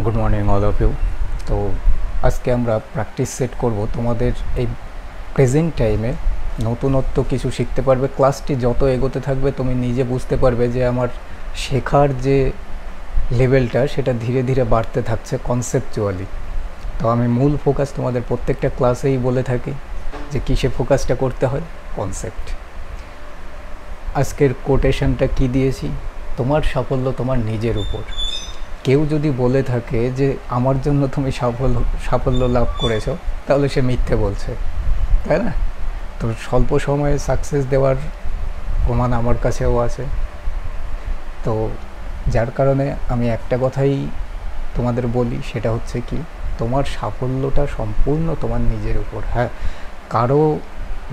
Good morning all of you. তো আজকে আমরা প্র্যাকটিস সেট করব তোমাদের এই প্রেজেন্ট টাইমে নতুনত্ব কিছু শিখতে পারবে। ক্লাসটি যত এগোতে থাকবে তুমি নিজে বুঝতে পারবে যে আমার শেখার যে লেভেলটা সেটা ধীরে ধীরে বাড়তে থাকছে কনসেপচুয়ালি। তো আমি মূল ফোকাস তোমাদের প্রত্যেকটা ক্লাসেই বলে থাকি যে কিসে ফোকাসটা করতে হয়, কনসেপ্ট। আজকের কোটেশনটা কি দিয়েছি, তোমার সাফল্য তোমার নিজের উপর। কেউ যদি বলে থাকে যে আমার জন্য তুমি সাফল্য লাভ করেছো, তাহলে সে মিথ্যে বলছে, তাই না? তো স্বল্প সময়ে সাকসেস দেওয়ার প্রমাণ আমার কাছেও আছে। তো যার কারণে আমি একটা কথাই তোমাদের বলি, সেটা হচ্ছে কি, তোমার সাফল্যটা সম্পূর্ণ তোমার নিজের উপর। হ্যাঁ, কারো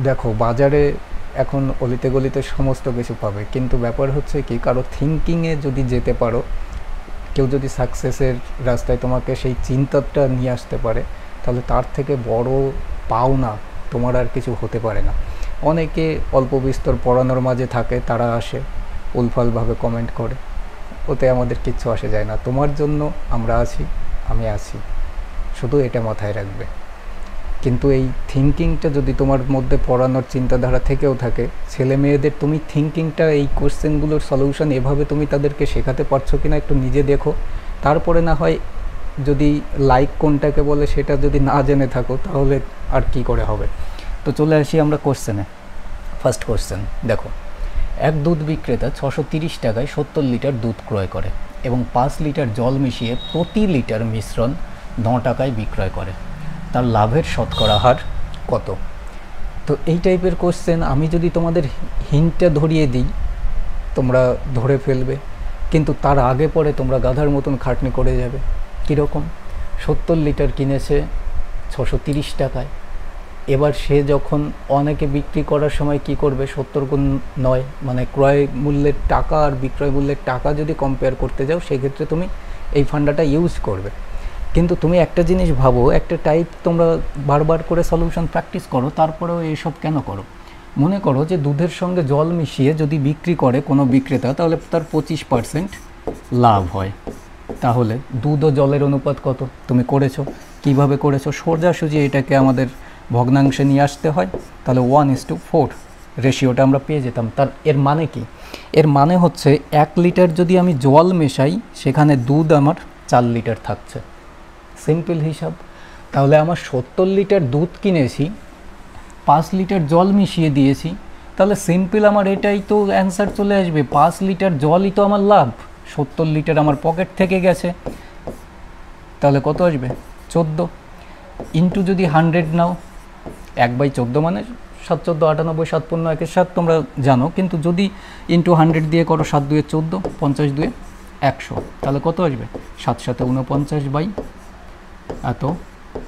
দেখো বাজারে এখন অলিতে গলিতে সমস্ত কিছু পাবে, কিন্তু ব্যাপার হচ্ছে কি, কারো থিঙ্কিংয়ে যদি যেতে পারো, কেউ যদি সাকসেসের রাস্তায় তোমাকে সেই চিন্তাটা নিয়ে আসতে পারে, তাহলে তার থেকে বড় পাওনা তোমার আর কিছু হতে পারে না। অনেকে অল্প বিস্তর পড়ানোর মাঝে থাকে, তারা আসে উলফালভাবে কমেন্ট করে, ওতে আমাদের কিচ্ছু আসে যায় না। তোমার জন্য আমরা আছি, আমি আছি, শুধু এটা মাথায় রাখবে। কিন্তু এই থিঙ্কিংটা যদি তোমার মধ্যে পড়ানোর চিন্তাধারা থেকেও থাকে, ছেলে মেয়েদের তুমি থিঙ্কিংটা, এই কোশ্চেনগুলোর সলিউশন এভাবে তুমি তাদেরকে শেখাতে পারছো কিনা একটু নিজে দেখো। তারপরে না হয় যদি লাইক কোনটাকে বলে সেটা যদি না জেনে থাকো, তাহলে আর কি করে হবে। তো চলে আসি আমরা কোশ্চেনে। ফার্স্ট কোশ্চেন দেখো, এক দুধ বিক্রেতা 630 টাকায় 70 লিটার দুধ ক্রয় করে এবং 5 লিটার জল মিশিয়ে প্রতি লিটার মিশ্রণ 9 টাকায় বিক্রয় করে। তার লাভের শতকরা হার কত? তো এই টাইপের কোশ্চেন আমি যদি তোমাদের হিন্টটা ধরিয়ে দিই, তোমরা ধরে ফেলবে, কিন্তু তার আগে পরে তোমরা গাধার মতন খাটনি করে যাবে। কীরকম? 70 লিটার কিনেছে 630 টাকায়। এবার সে যখন অনেকে বিক্রি করার সময় কি করবে, 70 গুণ 9, মানে ক্রয় মূল্যের টাকা আর বিক্রয় মূল্যের টাকা যদি কম্পেয়ার করতে যাও, সেক্ষেত্রে তুমি এই ফান্ডাটা ইউজ করবে। কিন্তু তুমি একটা জিনিস ভাবো, একটা টাইপ তোমরা বারবার করে সলিউশন প্র্যাকটিস করো, তারপরেও এইসব কেন করো? মনে করো যে দুধের সঙ্গে জল মিশিয়ে যদি বিক্রি করে কোনো বিক্রেতা, তাহলে তার 25% লাভ হয়। তাহলে দুধ ও জলের অনুপাত কত? তুমি করেছো, কিভাবে করেছো? সোজাসুজি এটাকে আমাদের ভগ্নাংশে নিয়ে আসতে হয়, তাহলে 1:4 রেশিওটা আমরা পেয়ে যেতাম। এর মানে কি? এর মানে হচ্ছে 1 লিটার যদি আমি জল মেশাই, সেখানে দুধ আমার 4 লিটার থাকছে। সিম্পল হিসাব। তাহলে আমার 70 লিটার দুধ কিনেছি, 5 লিটার জল মিশিয়ে দিয়েছি, তাহলে সিম্পল আমার এটাই তো অ্যান্সার চলে আসবে, 5 লিটার জলই তো আমার লাভ, 70 লিটার আমার পকেট থেকে গেছে। তাহলে কত আসবে? 14 ইন্টু যদি 100 নাও, 1/14 মানে 7 14 98 7 15 1 7 তোমরা জানো, কিন্তু যদি ইন্টু 100 দিয়ে করো, 7 2 14, 50 2 100, তাহলে কত আসবে? 7 7 49 বাই এত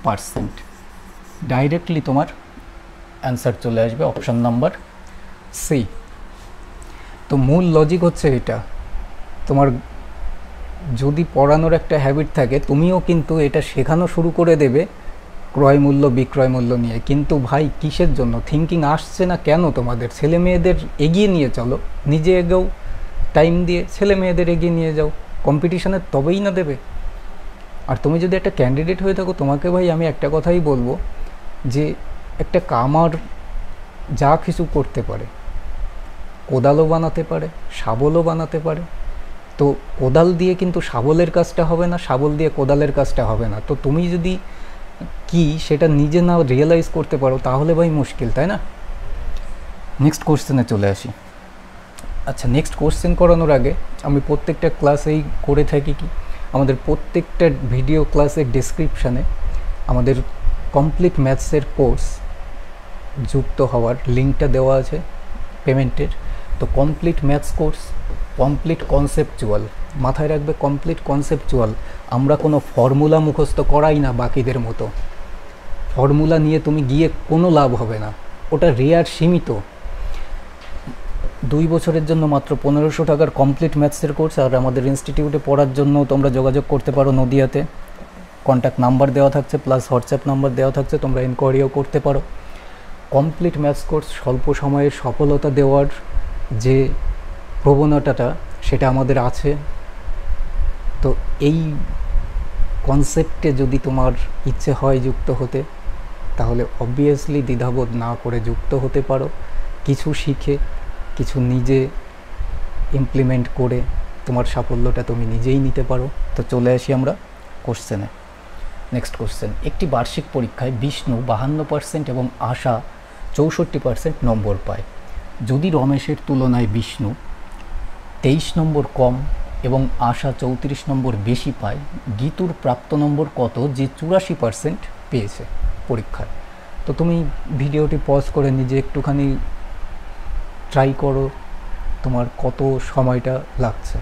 পার্সেন্ট। ডাইরেক্টলি তোমার অ্যান্সার চলে আসবে অপশান নাম্বার সি। তো মূল লজিক হচ্ছে এটা, তোমার যদি পড়ানোর একটা হ্যাবিট থাকে, তুমিও কিন্তু এটা শেখানো শুরু করে দেবে ক্রয় মূল্য বিক্রয় মূল্য নিয়ে। কিন্তু ভাই কিসের জন্য থিঙ্কিং আসছে না কেন তোমাদের? ছেলে মেয়েদের এগিয়ে নিয়ে চলো, নিজে এগোও, টাইম দিয়ে ছেলে মেয়েদের এগিয়ে নিয়ে যাও, কম্পিটিশানে তবেই না দেবে। আর তুমি যদি একটা ক্যান্ডিডেট হয়ে থাকো, তোমাকে ভাই আমি একটা কথাই বলবো, যে একটা কামার যা কিছু করতে পারে, কোদালও বানাতে পারে, শাবলও বানাতে পারে। তো কোদাল দিয়ে কিন্তু শাবলের কাজটা হবে না, শাবল দিয়ে কোদালের কাজটা হবে না। তো তুমি যদি কি সেটা নিজে না রিয়েলাইজ করতে পারো, তাহলে ভাই মুশকিল, তাই না? নেক্সট কোশ্চেনে চলে আসি। আচ্ছা, নেক্সট কোশ্চেন করানোর আগে আমি প্রত্যেকটা ক্লাসেই করে থাকি কি, আমাদের প্রত্যেকটা ভিডিও ক্লাসের ডেসক্রিপশানে আমাদের কমপ্লিট ম্যাথসের কোর্স যুক্ত হওয়ার লিঙ্কটা দেওয়া আছে পেমেন্টের। তো complete maths course, complete conceptual, মাথায় রাখবে কমপ্লিট কনসেপচুয়াল। আমরা কোনো ফর্মুলা মুখস্থ করাই না বাকিদের মতো। ফর্মুলা নিয়ে তুমি গিয়ে কোনো লাভ হবে না, ওটা রেয়ার, সীমিত। 2 বছরের জন্য মাত্র 1500 টাকার কমপ্লিট ম্যাথসের কোর্স। আর আমাদের ইনস্টিটিউটে পড়ার জন্য তোমরা যোগাযোগ করতে পারো নদিয়াতে, কন্ট্যাক্ট নাম্বার দেওয়া থাকছে, প্লাস হোয়াটসঅ্যাপ নাম্বার দেওয়া থাকছে, তোমরা ইনকোয়ারিও করতে পারো। কমপ্লিট ম্যাথস কোর্স স্বল্প সময়ে সফলতা দেওয়ার যে প্রবণতাটা, সেটা আমাদের আছে। তো এই কনসেপ্টে যদি তোমার ইচ্ছে হয় যুক্ত হতে, তাহলে অবভিয়াসলি দ্বিধাবোধ না করে যুক্ত হতে পারো। কিছু শিখে, কিছু নিজে ইমপ্লিমেন্ট করে তোমার সাফল্যটা তুমি নিজেই নিতে পারো। তো চলে আসি আমরা কোশ্চেনে। নেক্সট কোশ্চেন, একটি বার্ষিক পরীক্ষায় বিষ্ণু 52% এবং আশা 64% নম্বর পায়। যদি রমেশের তুলনায় বিষ্ণু 23 নম্বর কম এবং আশা 34 নম্বর বেশি পায়, গীতুর প্রাপ্ত নম্বর কত যে 84% পেয়েছে পরীক্ষায়? তো তুমি ভিডিওটি পজ করে নিজে একটুখানি ট্রাই করো তোমার কত সময়টা লাগছে।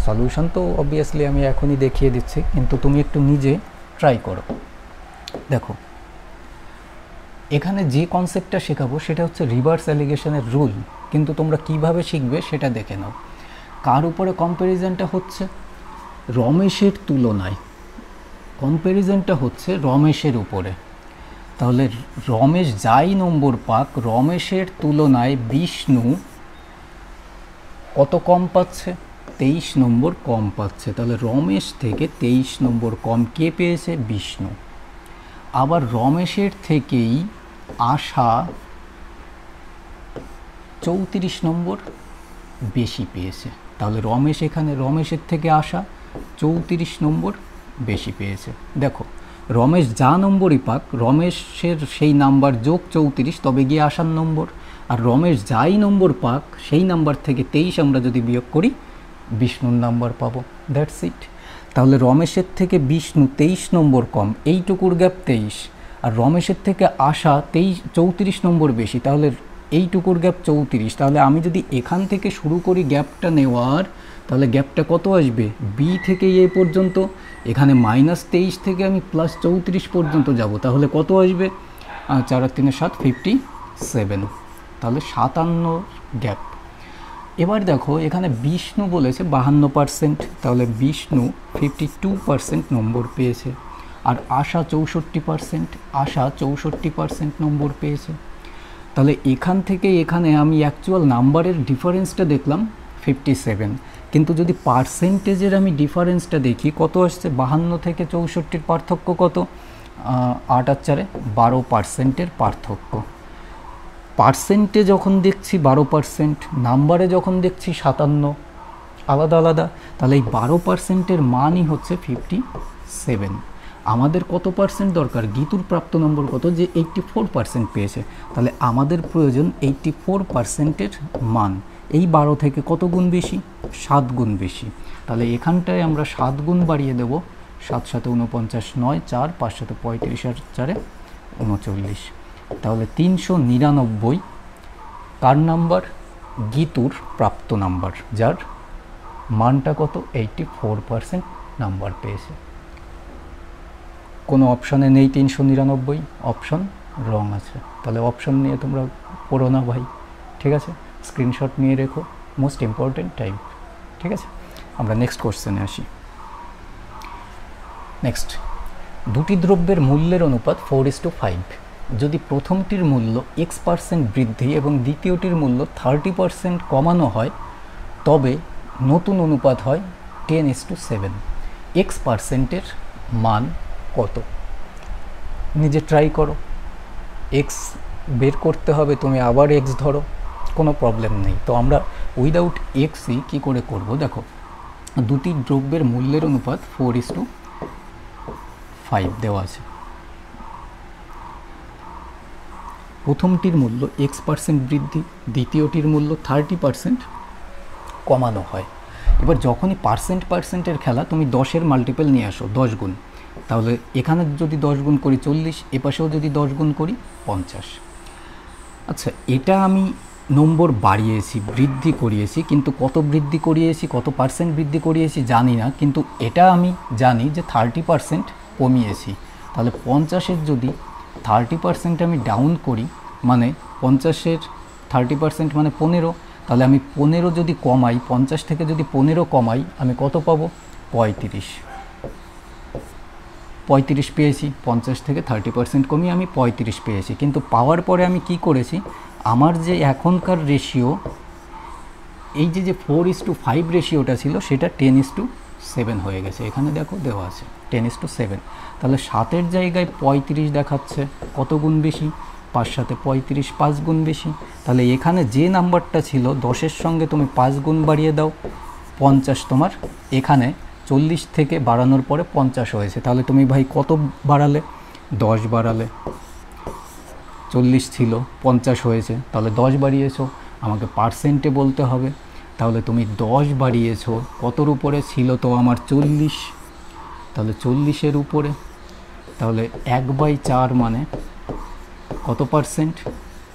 সলিউশন তো অবভিয়াসলি আমি এখনই দেখিয়ে দিচ্ছি, কিন্তু তুমি একটু নিজে ট্রাই করো। দেখো, এখানে যে কনসেপ্টটা শেখাবো সেটা হচ্ছে রিভার্স অ্যালিগেশনের রুল, কিন্তু তোমরা কিভাবে শিখবে সেটা দেখে নাও। কার উপরে কম্প্যারিজনটা হচ্ছে? রমেশের তুলনায় কম্প্যারিজনটা হচ্ছে রমেশের উপরে। তাহলে রমেশ যাই নম্বর পাক, রমেশের তুলনায় বিষ্ণু কত কম পাচ্ছে? 23 নম্বর কম পাচ্ছে। তাহলে রমেশ থেকে 23 নম্বর কম কে পেয়েছে? বিষ্ণু। আবার রমেশের থেকেই আশা 34 নম্বর বেশি পেয়েছে। তাহলে রমেশের থেকে আশা 34 নম্বর বেশি পেয়েছে। দেখো, রমেশ যা নম্বরই পাক, রমেশের সেই নাম্বার যোগ 34 তবে গিয়ে আশার নম্বর, আর রমেশ যাই নম্বর পাক সেই নাম্বার থেকে 23 আমরা যদি বিয়োগ করি বিষ্ণুর নাম্বার পাবো। That's it. তাহলে রমেশের থেকে বিষ্ণু 23 নম্বর কম, এইটুকুর গ্যাপ 23, আর রমেশের থেকে আশা 34 নম্বর বেশি, তাহলে এইটুকুর গ্যাপ 34। তাহলে আমি যদি এখান থেকে শুরু করি গ্যাপটা নেওয়ার, তাহলে গ্যাপটা কত আসবে? বি থেকে এ পর্যন্ত, এখানে -23 থেকে আমি +34 পর্যন্ত যাব, তাহলে কত আসবে? 4 আর 3 7, 57। তাহলে 57 গ্যাপ। এবার দেখো, এখানে বিষ্ণু বলেছে 52%, তাহলে বিষ্ণু 52% নম্বর পেয়েছে, আর আশা 64% নম্বর পেয়েছে। তাহলে এখান থেকে এখানে আমি অ্যাকচুয়াল নাম্বারের ডিফারেন্সটা দেখলাম 57, কিন্তু যদি পার্সেন্টেজের আমি ডিফারেন্সটা দেখি কত আসছে? 52 থেকে 64 পার্থক্য কত? 8 আর 4 12%-এর পার্থক্য। পার্সেন্টে যখন দেখছি 12%, নাম্বারে যখন দেখছি 57, আলাদা আলাদা। তাহলে এই 12%-এর মানই হচ্ছে 57। আমাদের কত পার্সেন্ট দরকার? গীতুর প্রাপ্ত নম্বর কত? যে 84% পেয়েছে। তাহলে আমাদের প্রয়োজন 84%-এর মান। এই 12 থেকে কত গুণ বেশি? 7 গুণ বেশি। তাহলে এখানটায় আমরা 7 গুণ বাড়িয়ে দেব। 7 7 49, 9 4 5 7 35 আর 4 39। তাহলে 399 কার নাম্বার? গীতুর প্রাপ্ত নাম্বার, যার মানটা কত? 84% নাম্বার পেয়েছে। কোনো অপশানে নেই 399, অপশন রং আছে। তাহলে অপশন নিয়ে তোমরা পড়ো না ভাই, ঠিক আছে? স্ক্রিনশট নিয়ে রেখো, মোস্ট ইম্পর্টেন্ট টাইপ, ঠিক আছে? আমরা নেক্সট কোশ্চেনে আসি। নেক্সট, দুটি দ্রব্যের মূল্যের অনুপাত 4:5। যদি প্রথমটির মূল্য X% বৃদ্ধি এবং দ্বিতীয়টির মূল্য 30% কমানো হয়, তবে নতুন অনুপাত হয় 10:7। X%-এর মান কত? নিজে ট্রাই করো। X বের করতে হবে, তুমি আবার X ধরো, কোনো প্রবলেম নেই। তো আমরা উইদাউট Xই কী করে করব? দেখো, দুটি দ্রব্যের মূল্যের অনুপাত 4:5 দেওয়া আছে। প্রথমটির মূল্য X% বৃদ্ধি, দ্বিতীয়টির মূল্য 30% কমানো হয়। এবার যখনই পার্সেন্টের খেলা, তুমি 10-এর মাল্টিপল নিয়ে আসো, 10 গুণ। তাহলে এখানে যদি 10 গুণ করি 40, এপাশেও যদি 10 গুণ করি 50। আচ্ছা, এটা আমি নম্বর বাড়িয়েছি, বৃদ্ধি করিয়েছি, কিন্তু কত বৃদ্ধি করিয়েছি, কত পার্সেন্ট বৃদ্ধি করিয়েছি জানি না, কিন্তু এটা আমি জানি যে 30% কমিয়েছি। তাহলে 50-এর যদি 30% আমি ডাউন করি, মানে 50-এর 30% মানে 15, তাহলে আমি 15 যদি কমাই, 50 থেকে যদি 15 কমাই, আমি কত পাবো? 35 পেয়েছি। 50 থেকে 30% কমিয়ে আমি 35 পেয়েছি। কিন্তু পাওয়ার পরে আমি কি করেছি? আমার যে এখনকার রেশিও, এই যে 4:5 রেশিওটা ছিল, সেটা 10:7 7 হয়ে গেছে, এখানে দেখো দেওয়া আছে 10:7। তাহলে 7-এর জায়গায় 35 দেখাচ্ছে, কত গুণ বেশি? 5 সাথে 35, 5 গুণ বেশি। তাহলে এখানে যে নাম্বারটা ছিল 10-এর সঙ্গে তুমি 5 গুণ বাড়িয়ে দাও, 50 তোমার এখানে 40 থেকে বাড়ানোর পরে 50 হয়েছে। তাহলে তুমি ভাই কত বাড়ালে? 10 বাড়ালে। 40 ছিল, 50 হয়েছে, তাহলে 10 বাড়িয়েছো। আমাকে পার্সেন্টে বলতে হবে, তাহলে তুমি 10 বাড়িয়েছো। কতর উপরে ছিল তো আমার 40, তাহলে 40-এর উপরে। তাহলে 1/4 মানে কত পার্সেন্ট?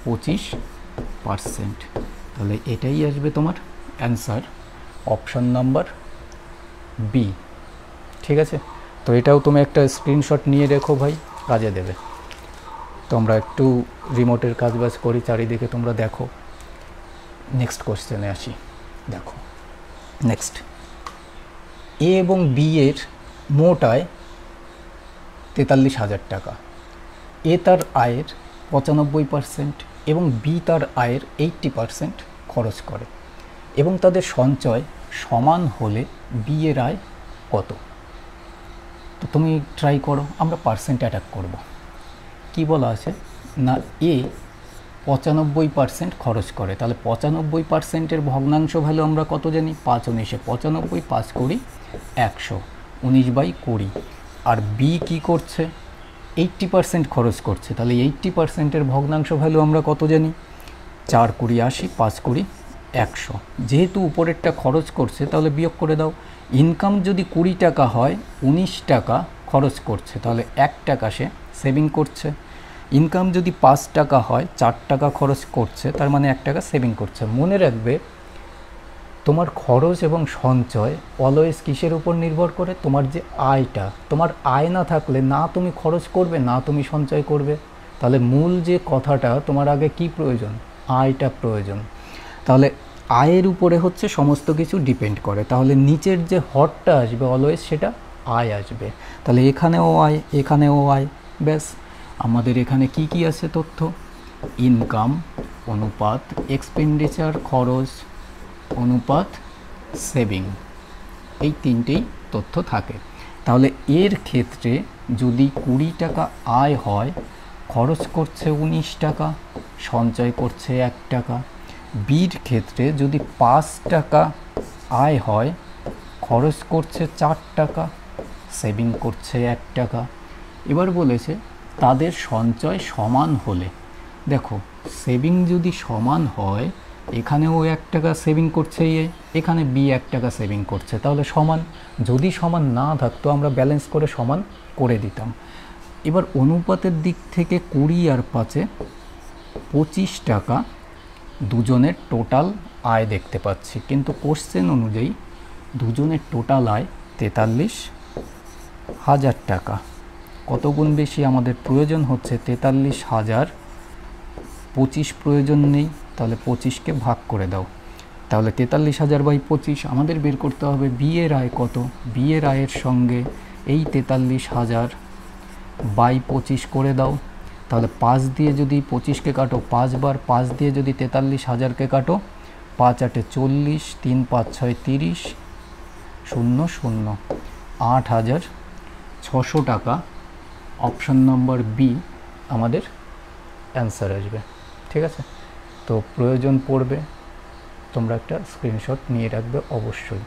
25%। তাহলে এটাই আসবে তোমার অ্যান্সার, অপশন নাম্বার বি। ঠিক আছে, তো এটাও তুমি একটা স্ক্রিনশট নিয়ে রেখো ভাই, কাজে দেবে। তোমরা একটু রিমোটের কাজবাজ করি, চারিদিকে তোমরা দেখো। নেক্সট কোশ্চেনে আসি। দেখো নেক্সট, এ এবং বি এর মোট আয় 43,000 টাকা। এ তার আয়ের 95% এবং বি তার আয়ের 80% খরচ করে এবং তাদের সঞ্চয় সমান হলে বি এর আয় কত? তো তুমি ট্রাই করো, আমরা পার্সেন্ট অ্যাটাক করব। কি বলা আছে না, এ 95% খরচ করে, তাহলে 95%-এর ভগ্নাংশ ভ্যালু আমরা কত জানি? 5 19 95, 5 20 100, 19/20। আর বি কি করছে? 80% খরচ করছে, তাহলে 80%-এর ভগ্নাংশ ভ্যালু আমরা কত জানি? 4 20 80, 5 20 100। যেহেতু উপরেরটা খরচ করছে তাহলে বিয়োগ করে দাও। ইনকাম যদি 20 টাকা হয়, 19 টাকা খরচ করছে, তাহলে 1 টাকা সে সেভিং করছে। ইনকাম যদি 5 টাকা হয়, 4 টাকা খরচ করছে, তার মানে 1 টাকা সেভিং করছে। মনে রাখবে, তোমার খরচ এবং সঞ্চয় অলওয়েজ কিসের উপর নির্ভর করে? তোমার যে আয়টা। তোমার আয় না থাকলে না তুমি খরচ করবে, না তুমি সঞ্চয় করবে। তাহলে মূল যে কথাটা, তোমার আগে কি প্রয়োজন? আয়টা প্রয়োজন। তাহলে আয়ের উপরে হচ্ছে সমস্ত কিছু ডিপেন্ড করে। তাহলে নিচের যে হরটা আসবে অলওয়েজ সেটা আয় আসবে। তাহলে এখানেও আয়, এখানেও আয়, ব্যাস। আমাদের এখানে কি কি আছে তথ্য? ইনকাম অনুপাত এক্সপেন্ডিচার, খরচ অনুপাত সেভিং, এই তিনটেই তথ্য থাকে। তাহলে এর ক্ষেত্রে যদি 20 টাকা আয় হয়, খরচ করছে 19 টাকা, সঞ্চয় করছে 1 টাকা। বির ক্ষেত্রে যদি 5 টাকা আয় হয়, খরচ করছে 4 টাকা, সেভিং করছে 1 টাকা। এবার বলেছে তাদের সঞ্চয় সমান হলে। দেখো, সেভিং যদি সমান হয়, এখানেও 1 টাকা সেভিং করছে এ, এখানে বি 1 টাকা সেভিং করছে, তাহলে সমান। যদি সমান না থাকতো আমরা ব্যালেন্স করে সমান করে দিতাম। এবার অনুপাতের দিক থেকে 20 আর 5-এ 25 টাকা দুজনের টোটাল আয় দেখতে পাচ্ছি, কিন্তু কোশ্চেন অনুযায়ী দুজনের টোটাল আয় 43,000 টাকা। কত গুণ বেশি? আমাদের প্রয়োজন হচ্ছে 43,000, 25 প্রয়োজন নেই, তাহলে 25-কে ভাগ করে দাও। তাহলে 43,000/25 আমাদের বের করতে হবে বি এর আয় কত। বি এর আয়ের সঙ্গে এই 43,000/25 করে দাও। তাহলে 5 দিয়ে যদি 25-কে কাটো 5 বার, 5 দিয়ে যদি 43,000-কে কাটো, 5 8 40, 3 5 6 30, 0 0, 8,600 টাকা। অপশন নম্বর বি আমাদের অ্যান্সার আসবে। ঠিক আছে, তো প্রয়োজন পড়বে তোমরা একটা স্ক্রিনশট নিয়ে রাখবে অবশ্যই।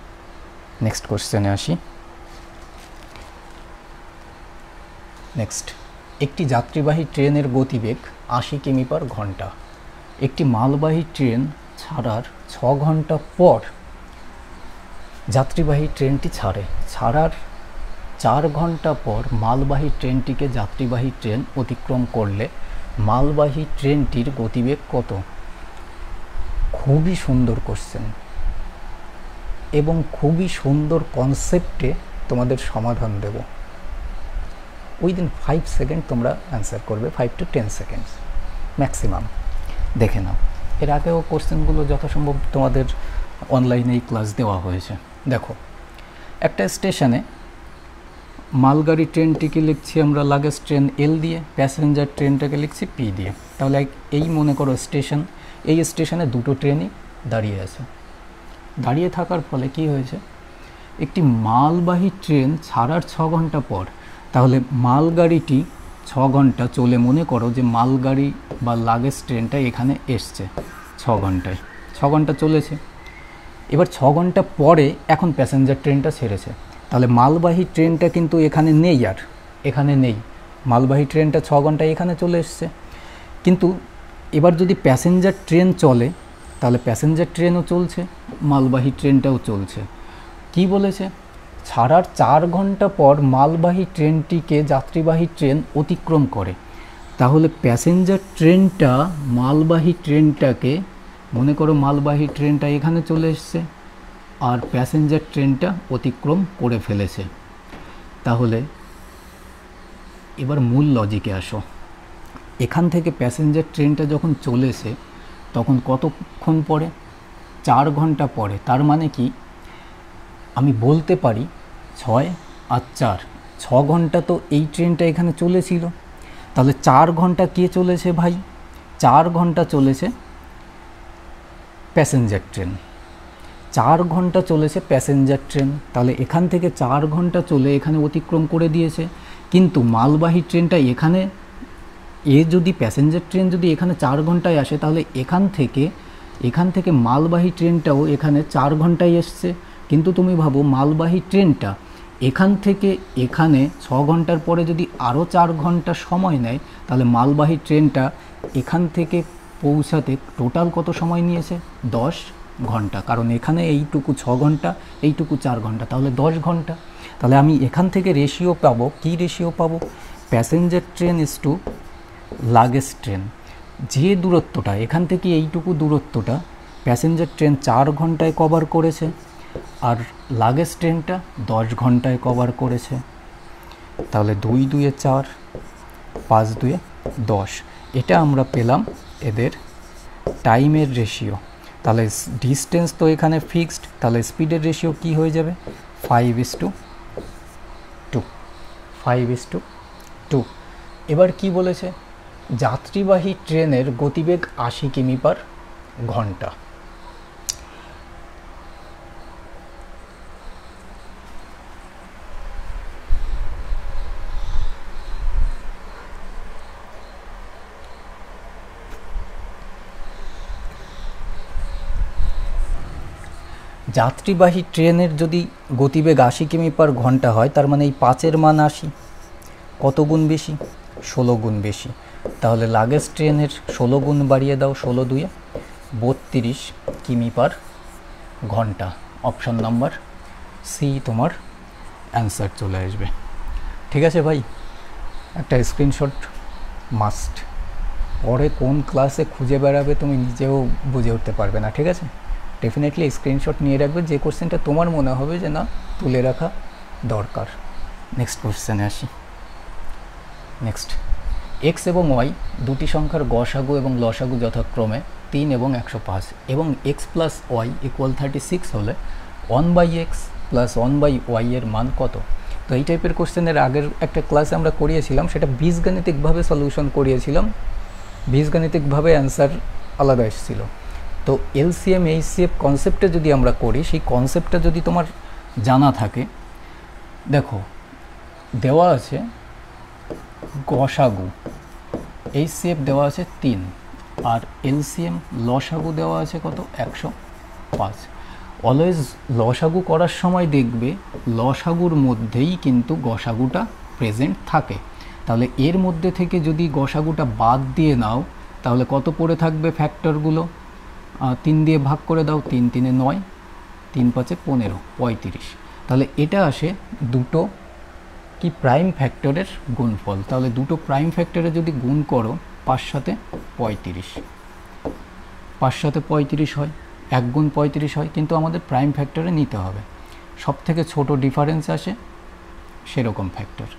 নেক্সট কোশ্চেনে আসি। নেক্সট, একটি যাত্রীবাহী ট্রেনের গতিবেগ 80 কিমি/ঘন্টা। একটি মালবাহী ট্রেন ছাড়ার 6 ঘন্টা পর যাত্রীবাহী ট্রেনটি ছাড়ার 4 ঘন্টা পর মালবাহী ট্রেনটিকে যাত্রীবাহী ট্রেন অতিক্রম করলে মালবাহী ট্রেনটির গতিবেগ কত? খুবই সুন্দর কোশ্চেন এবং খুবই সুন্দর কনসেপ্টে তোমাদের সমাধান দেব। উইদিন 5 সেকেন্ড তোমরা অ্যান্সার করবে, 5 to 10 সেকেন্ডস ম্যাক্সিমাম। দেখে নাও, এর আগেও কোশ্চেনগুলো যথাসম্ভব তোমাদের অনলাইনেই ক্লাস দেওয়া হয়েছে। দেখো, একটা স্টেশনে মালগাড়ি ট্রেনটিকে লিখছি আমরা লাগেজ ট্রেন এল দিয়ে, প্যাসেঞ্জার ট্রেনটাকে লিখছি পি দিয়ে। তাহলে এই মনে করো স্টেশন, এই স্টেশনে দুটো ট্রেনই দাঁড়িয়ে আছে। দাঁড়িয়ে থাকার ফলে কি হয়েছে, একটি মালবাহী ট্রেন ছাড়ার 6 ঘন্টা পর, তাহলে মালগাড়িটি 6 ঘন্টা চলে, মনে করো যে মালগাড়ি বা লাগেজ ট্রেনটা এখানে এসছে 6 ঘন্টায়, 6 ঘন্টা চলেছে। এবার 6 ঘন্টা পরে এখন প্যাসেঞ্জার ট্রেনটা ছেড়েছে, তাহলে মালবাহী ট্রেনটা কিন্তু এখানে নেই, আর এখানে নেই, মালবাহী ট্রেনটা 6 ঘন্টায় এখানে চলে এসছে। কিন্তু এবার যদি প্যাসেঞ্জার ট্রেন চলে, তাহলে প্যাসেঞ্জার ট্রেনও চলছে, মালবাহী ট্রেনটাও চলছে। কি বলেছে? ছাড়ার 4 ঘন্টা পর মালবাহী ট্রেনটিকে যাত্রীবাহী ট্রেন অতিক্রম করে। তাহলে প্যাসেঞ্জার ট্রেনটা মালবাহী ট্রেনটাকে, মনে করো মালবাহী ট্রেনটা এখানে চলে এসছে আর প্যাসেঞ্জার ট্রেনটা অতিক্রম করে ফেলেছে। তাহলে এবার মূল লজিকে আসো। এখান থেকে প্যাসেঞ্জার ট্রেনটা যখন চলেছে তখন কতক্ষণ পরে? 4 ঘন্টা পরে। তার মানে কি আমি বলতে পারি 6 আর 4, 6 ঘন্টা তো এই ট্রেনটা এখানে চলেছিল, তাহলে 4 ঘন্টা কে চলেছে ভাই? 4 ঘন্টা চলেছে প্যাসেঞ্জার ট্রেন, 4 ঘন্টা চলেছে প্যাসেঞ্জার ট্রেন। তাহলে এখান থেকে 4 ঘন্টা চলে এখানে অতিক্রম করে দিয়েছে। কিন্তু মালবাহী ট্রেনটা এখানে, যদি প্যাসেঞ্জার ট্রেন যদি এখানে 4 ঘন্টায় আসে, তাহলে এখান থেকে মালবাহী ট্রেনটাও এখানে 4 ঘন্টায় এসছে। কিন্তু তুমি ভাবো মালবাহী ট্রেনটা এখান থেকে এখানে 6 ঘন্টার পরে যদি আরও 4 ঘন্টা সময় নেয়, তাহলে মালবাহী ট্রেনটা এখান থেকে পৌঁছাতে টোটাল কত সময় নিয়েছে? 10 ঘন্টা। কারণ এখানে এইটুকু 6 ঘন্টা, এইটুকু 4 ঘন্টা, তাহলে 10 ঘন্টা। তাহলে আমি এখান থেকে রেশিও পাবো, কি রেশিও পাবো? Passenger train is to luggage train. যে দূরত্বটা এখান থেকে এইটুকু দূরত্বটা প্যাসেঞ্জার ট্রেন 4 ঘন্টায় কভার করেছে আর লাগেজ ট্রেনটা 10 ঘন্টায় কভার করেছে। তাহলে 2 2 4, 5 2 10, এটা আমরা পেলাম এদের টাইমের রেশিও। তাহলে ডিস্টেন্স তো এখানে ফিক্সড, তাহলে স্পিডের রেশিও কি হয়ে যাবে? 5:2, 5:2। এবার কি বলেছে? যাত্রীবাহী ট্রেনের গতিবেগ 80 কিমি/ঘন্টা। যাত্রীবাহী ট্রেনের যদি গতিবেগ 80 কিমি/ঘন্টা হয়, তার মানে এই 5-এর মান 80, কত গুণ বেশি? 16 গুণ বেশি। তাহলে লাগেজ ট্রেনের 16 গুণ বাড়িয়ে দাও, 16 2 32 কিমি/ঘন্টা। অপশন নাম্বার সি তোমার অ্যান্সার চলে আসবে। ঠিক আছে ভাই, একটা স্ক্রিনশট মাস্ট। পরে কোন ক্লাসে খুঁজে বেড়াবে তুমি নিজেও বুঝে উঠতে পারবে না। ঠিক আছে, ডেফিনেটলি স্ক্রিনশট নিয়ে রাখবে যে কোশ্চেনটা তোমার মনে হবে যে না তুলে রাখা দরকার। নেক্সট কোশ্চেনে আসি। নেক্সট, এক্স এবং ওয়াই দুটি সংখ্যার গসাগু এবং লসাগু যথাক্রমে 3 এবং 105 এবং এক্স প্লাস ওয়াই ইকুয়াল 36 হলে 1/x প্লাস 1/y এর মান কত? তো এই টাইপের কোশ্চেনের আগের একটা ক্লাসে আমরা করিয়েছিলাম, সেটা বীজগাণিতিকভাবে সলিউশন করিয়েছিলাম, বীজগাণিতিকভাবে অ্যান্সার আলাদা এসেছিল। তো এলসিএম এইচসিএফ কনসেপ্টে যদি আমরা করি, সেই কনসেপ্টটা যদি তোমার জানা থাকে, দেখো দেওয়া আছে গসাগু, এইচসিএফ দেওয়া আছে 3 আর এলসিএম লসাগু দেওয়া আছে কত? 105। অলওয়েজ লসাগু করার সময় দেখবে লসাগুর মধ্যেই কিন্তু গসাগুটা প্রেজেন্ট থাকে। তাহলে এর মধ্যে থেকে যদি গসাগুটা বাদ দিয়ে নাও, তাহলে কত পড়ে থাকবে? ফ্যাক্টরগুলো 3 দিয়ে ভাগ করে দাও, 3 3 9, 3 5 15, 35। তাহলে এটা আসে দুটো কি প্রাইম ফ্যাক্টরের গুণফল। তাহলে দুটো প্রাইম ফ্যাক্টরে যদি গুণ করো 5 7 35, 5 7 35 হয়, 1 গুণ 35 হয়, কিন্তু আমাদের প্রাইম ফ্যাক্টরে নিতে হবে। সব থেকে ছোটো ডিফারেন্স আসে সেরকম ফ্যাক্টর।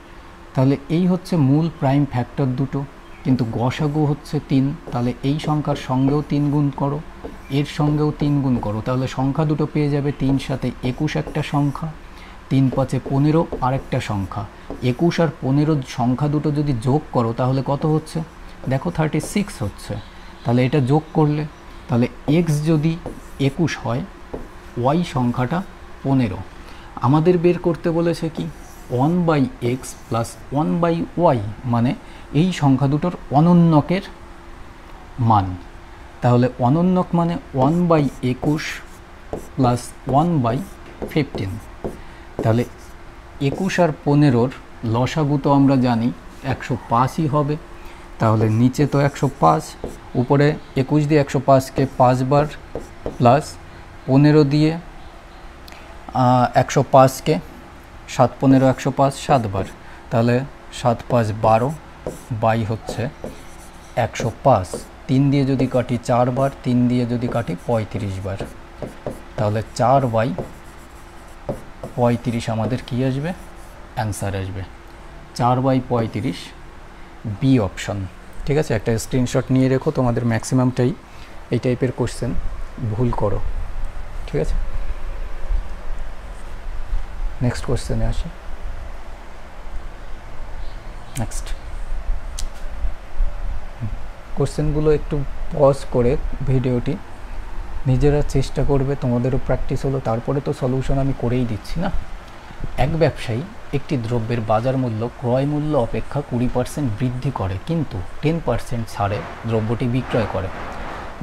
তাহলে এই হচ্ছে মূল প্রাইম ফ্যাক্টর দুটো, কিন্তু গসাগু হচ্ছে 3। তাহলে এই সংখ্যার সঙ্গেও 3 গুণ করো, এর সঙ্গেও 3 গুণ করো, তাহলে সংখ্যা দুটো পেয়ে যাবে। 3 7 21 একটা সংখ্যা, 3 5 15 আরেকটা সংখ্যা। 21 আর 15 সংখ্যা দুটো যদি যোগ করো তাহলে কত হচ্ছে? দেখো 36 হচ্ছে। তাহলে এটা যোগ করলে, তাহলে এক্স যদি 21 হয়, ওয়াই সংখ্যাটা 15, আমাদের বের করতে বলেছে কি 1/x প্লাস 1/y, মানে এই সংখ্যা দুটোর অনন্যকের মান। তাহলে অনন্যক মানে 1/21 প্লাস 1/15। তাহলে 21 আর 15-র লসাগু তো আমরা জানি 105ই হবে। তাহলে নিচে তো 105, উপরে 21 দিয়ে 105কে 5 বার প্লাস 15 দিয়ে 105কে 7 15 105 7 বার। তাহলে 7 5 12 বাই হচ্ছে 105। 3 দিয়ে যদি কাটি 4 বার, 3 দিয়ে যদি কাটি 35 বার। তাহলে 4/35 আমাদের কি আসবে, অ্যান্সার আসবে 4/35, বি অপশন। ঠিক আছে, একটা স্ক্রিনশট নিয়ে রেখো, তোমাদের ম্যাক্সিমামটাই এই টাইপের কোশ্চেন ভুল করো। ঠিক আছে, নেক্সট কোশ্চেনে আসি। নেক্সট কোশ্চেনগুলো একটু পজ করে ভিডিওটি নিজেরা চেষ্টা করবে, তোমাদেরও প্র্যাকটিস হলো, তারপরে তো সলিউশন আমি করেই দিচ্ছি না। এক ব্যবসায়ী একটি দ্রব্যের বাজার মূল্য ক্রয় মূল্য অপেক্ষা 20% বৃদ্ধি করে, কিন্তু 10% ছাড়ে দ্রব্যটি বিক্রয় করে।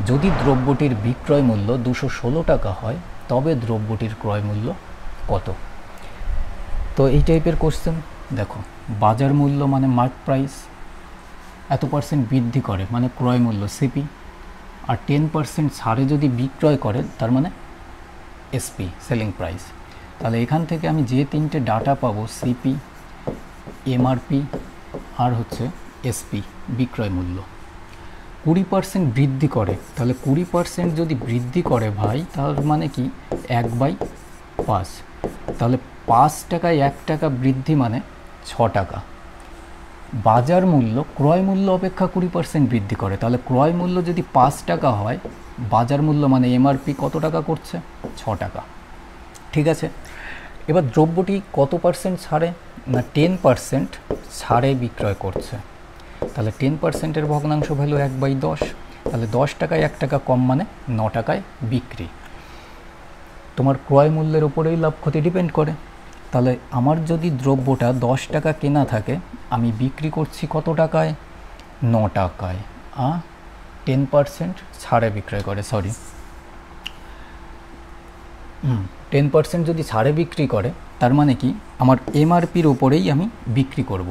যদি দ্রব্যটির বিক্রয় মূল্য 216 টাকা হয়, তবে দ্রব্যটির ক্রয় মূল্য কত? তো এই টাইপের কোশ্চেন দেখো, বাজার মূল্য মানে মার্ক প্রাইস, এত পার্সেন্ট বৃদ্ধি করে মানে ক্রয় মূল্য সিপি, আর 10% ছাড়ে যদি বিক্রয় করে তার মানে এসপি সেলিং প্রাইস। তাহলে এখান থেকে আমি যে তিনটে ডাটা পাবো, সিপি, এমআরপি আর হচ্ছে এসপি বিক্রয় মূল্য, 20% বৃদ্ধি করে। তাহলে 20% যদি বৃদ্ধি করে ভাই, তার মানে কি 1/5। তাহলে 5 টাকায় 1 টাকা বৃদ্ধি মানে 6 টাকা। বাজার মূল্য ক্রয় মূল্য অপেক্ষা 20% বৃদ্ধি করে, তাহলে ক্রয় মূল্য যদি 5 টাকা হয়, বাজার মূল্য মানে এমআরপি কত টাকা করছে, 6 টাকা। ঠিক আছে, এবার দ্রব্যটি কত পার্সেন্ট ছাড়ে, না 10% ছাড়ে বিক্রয় করছে। তাহলে 10%-এর ভগ্নাংশ ভ্যালু 1/10। তাহলে 10 টাকায় 1 টাকা কম মানে 9 টাকায় বিক্রি। তোমার ক্রয় মূল্যের উপরেই লাভ ক্ষতি ডিপেন্ড করে। তাহলে আমার যদি দ্রব্যটা 10 টাকা কেনা থাকে, আমি বিক্রি করছি কত টাকায়, 9 টাকায়। 10% ছাড়ে বিক্রয় করে, 10% যদি ছাড়ে বিক্রি করে, তার মানে কি আমার এমআরপির উপরেই আমি বিক্রি করব।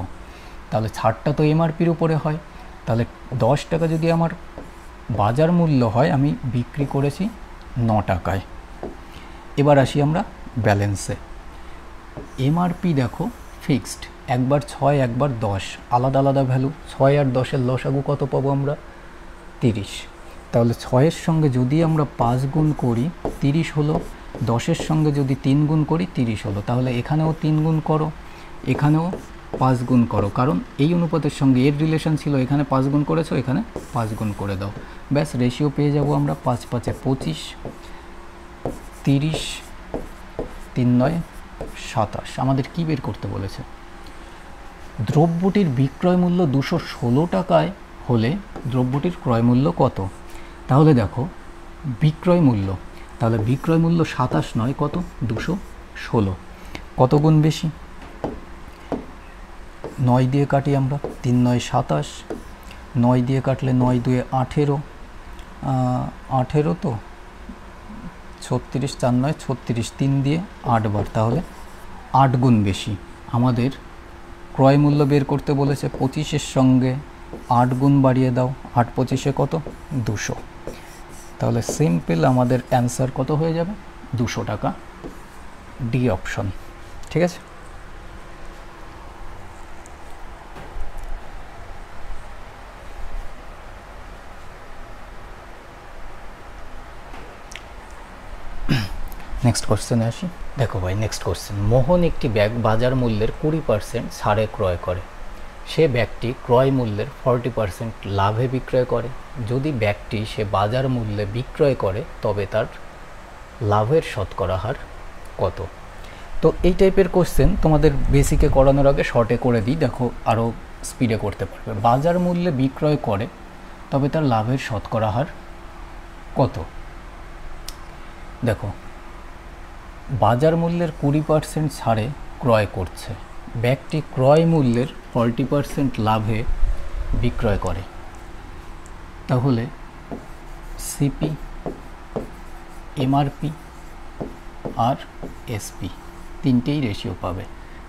তাহলে ছাড়টা তো এমআরপির উপরে হয়। তাহলে 10 টাকা যদি আমার বাজার মূল্য হয়, আমি বিক্রি করেছি 9 টাকায়। এবার আসি আমরা ব্যালেন্সে। এমআরপি দেখো ফিক্সড, একবার 6 একবার 10, আলাদা আলাদা ভ্যালু। 6 আর 10-এর লসাগু কত পাবো আমরা, 30। তাহলে 6-এর সঙ্গে যদি আমরা 5 গুণ করি 30 হলো, 10-এর সঙ্গে যদি 3 গুণ করি 30 হলো। তাহলে এখানেও 3 গুণ করো, এখানেও 5 গুণ করো, কারণ এই অনুপাতের সঙ্গে এর রিলেশন ছিল। এখানে 5 গুণ করেছো, এখানে 5 গুণ করে দাও, ব্যাস রেশিও পেয়ে যাব আমরা। 5 5 25, 30, 3 9 27। আমাদের কি বের করতে বলেছে, দ্রব্যটির বিক্রয় মূল্য 216 টাকায় হলে দ্রব্যটির ক্রয় মূল্য কত? তাহলে দেখো বিক্রয় মূল্য, তাহলে বিক্রয় মূল্য 27 নয় কত, 216। কত গুণ বেশি, 9 দিয়ে কাটি আমরা, 3 9 27, 9 দিয়ে কাটলে 9 2 18, 18 তো 36, 4 9 36, 3 দিয়ে 8 বার, তাহলে 8 গুণ বেশি। আমাদের ক্রয় মূল্য বের করতে বলেছে, 25-এর সঙ্গে 8 গুণ বাড়িয়ে দাও, 8 25-এ কত, 200। তাহলে সিম্পল আমাদের অ্যান্সার কত হয়ে যাবে, 200 টাকা, ডি অপশন। ঠিক আছে, নেক্সট কোশ্চেনে আসি। দেখো ভাই, নেক্সট কোশ্চেন, মোহন একটি ব্যাগ বাজার মূল্যের 20% ছাড়ে ক্রয় করে। সে ব্যাগটি ক্রয় মূল্যের 40% লাভে বিক্রয় করে। যদি ব্যাগটি সে বাজার মূল্যে বিক্রয় করে, তবে তার লাভের শতকরা হার কত? তো এই টাইপের কোশ্চেন তোমাদের বেসিকে করানোর আগে শর্টে করে দিই, দেখো আরও স্পিডে করতে পারবে। বাজার মূল্যে বিক্রয় করে, তবে তার লাভের শতকরা হার কত? দেখো বাজার মূল্যের 20% ছাড়ে ক্রয় করছে, ব্যাগটি ক্রয় মূল্যের 40% লাভে বিক্রয় করে, তাহলে সিপি, এমআরপি আর এসপি তিনটেই রেশিও পাবে।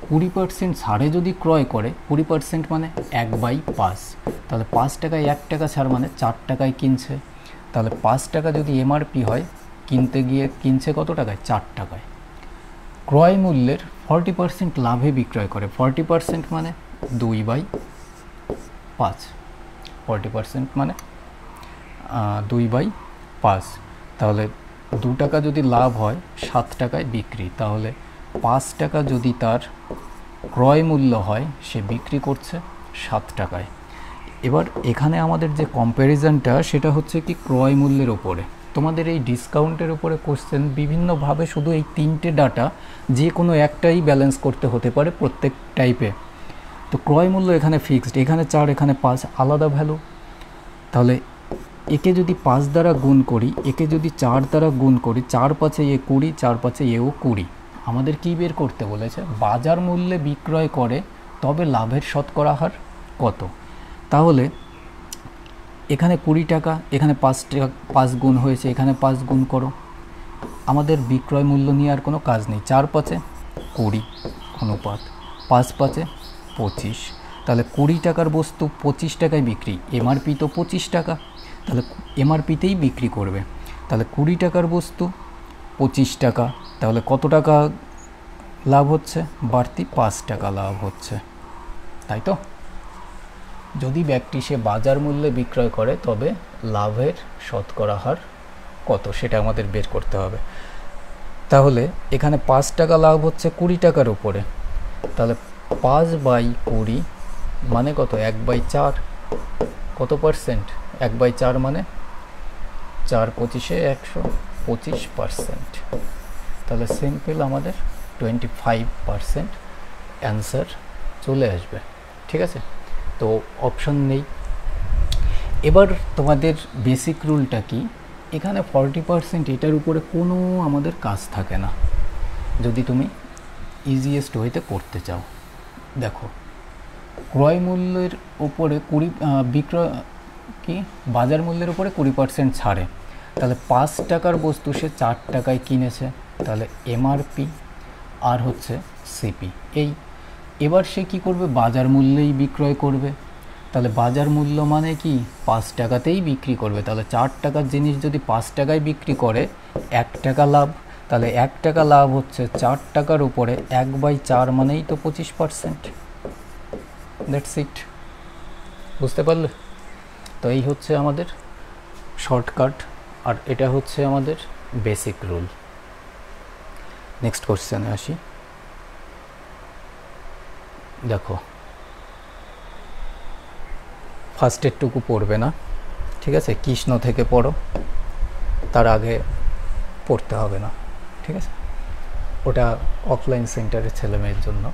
20% ছাড়ে যদি ক্রয় করে, 20% মানে 1/5, তাহলে 5 টাকায় 1 টাকা ছাড় মানে 4 টাকায় কিনছে, তাহলে 5 টাকা যদি এমআরপি হয়, কিনতে গিয়ে কিনছে কত টাকায়? 4 টাকায়। ক্রয় মূল্যের 40% লাভে বিক্রয় করে, 40% মানে 2/5, 40% মানে 2/5, তাহলে 2 টাকা যদি লাভ হয় 7 টাকায় বিক্রি, তাহলে 5 টাকা যদি তার ক্রয় মূল্য হয়, সে বিক্রি করছে 7 টাকায়। এবার এখানে আমাদের যে কম্প্যারিজনটা সেটা হচ্ছে কি ক্রয় মূল্যের ওপরে। তোমাদের এই ডিসকাউন্টের উপরে কোশ্চেন বিভিন্নভাবে, শুধু এই 3টে ডাটা যে কোনো একটাই ব্যালেন্স করতে হতে পারে প্রত্যেক টাইপে। তো ক্রয় মূল্য এখানে ফিক্সড, এখানে 4 এখানে 5, আলাদা ভ্যালু। তাহলে একে যদি 5 দ্বারা গুণ করি, একে যদি 4 দ্বারা গুণ করি, 4 5 এ 20, 4 5 এও 20। আমাদের কি বের করতে বলেছে? বাজার মূল্যে বিক্রয় করে তবে লাভের শতকরা হার কত। তাহলে এখানে 20 টাকা, এখানে 5 টাকা, 5 গুণ হয়েছে, এখানে 5 গুণ করো। আমাদের বিক্রয় মূল্য নিয়ে আর কোনো কাজ নেই। 4 5 এ 20 অনুপাত 5 5 এ 25, তাহলে 20 টাকার বস্তু 25 টাকায় বিক্রি, এমআরপি তো 25 টাকা, তাহলে এমআরপিতেই বিক্রি করবে। তাহলে 20 টাকার বস্তু 25 টাকা, তাহলে কত টাকা লাভ হচ্ছে? বাড়তি 5 টাকা লাভ হচ্ছে, তাই তো? যদি ব্যাগটি সে বাজার মূল্যে বিক্রয় করে তবে লাভের শতকরা হার কত, সেটা আমাদের বের করতে হবে। তাহলে এখানে 5 টাকা লাভ হচ্ছে 20 টাকার উপরে, তাহলে 5/20 মানে কত? 1/4। কত পার্সেন্ট? 1/4 মানে 4 25 100, 25%। তাহলে সিম্পল আমাদের 25% অ্যান্সার চলে আসবে। ঠিক আছে, তো অপশন নেই। এবার তোমাদের বেসিক রুলটা কি? এখানে 40% এটার উপরে কোনো আমাদের কাজ থাকে না যদি তুমি ইজিয়েস্ট ওয়েতে করতে চাও। দেখো, ক্রয় মূল্যের উপরে বিক্রয় কি বাজার মূল্যের উপরে 20% ছাড়ে, তাহলে 5 টাকার বস্তু সে 4 টাকায় কিনেছে, তাহলে এমআরপি আর হচ্ছে সিপি। এবার সে কি করবে? বাজার মূল্যেই বিক্রয় করবে। তাহলে বাজার মূল্য মানে কি? 5 টাকাতেই বিক্রি করবে। তাহলে 4 টাকার জিনিস যদি 5 টাকায় বিক্রি করে, 1 টাকা লাভ। তাহলে 1 টাকা লাভ হচ্ছে 4 টাকার উপরে 1/4 মানেই তো 25%। That's it. বুঝতে পারলে? তো এই হচ্ছে আমাদের শর্টকাট, আর এটা হচ্ছে আমাদের বেসিক রুল। নেক্সট কোশ্চেনে আসি। দেখো, ফার্স্টেরটুকু পড়বে না, ঠিক আছে? কৃষ্ণ থেকে পড়ো, তার আগে পড়তে হবে না, ঠিক আছে? ওটা অফলাইন সেন্টারের ছেলেমেয়ের জন্য।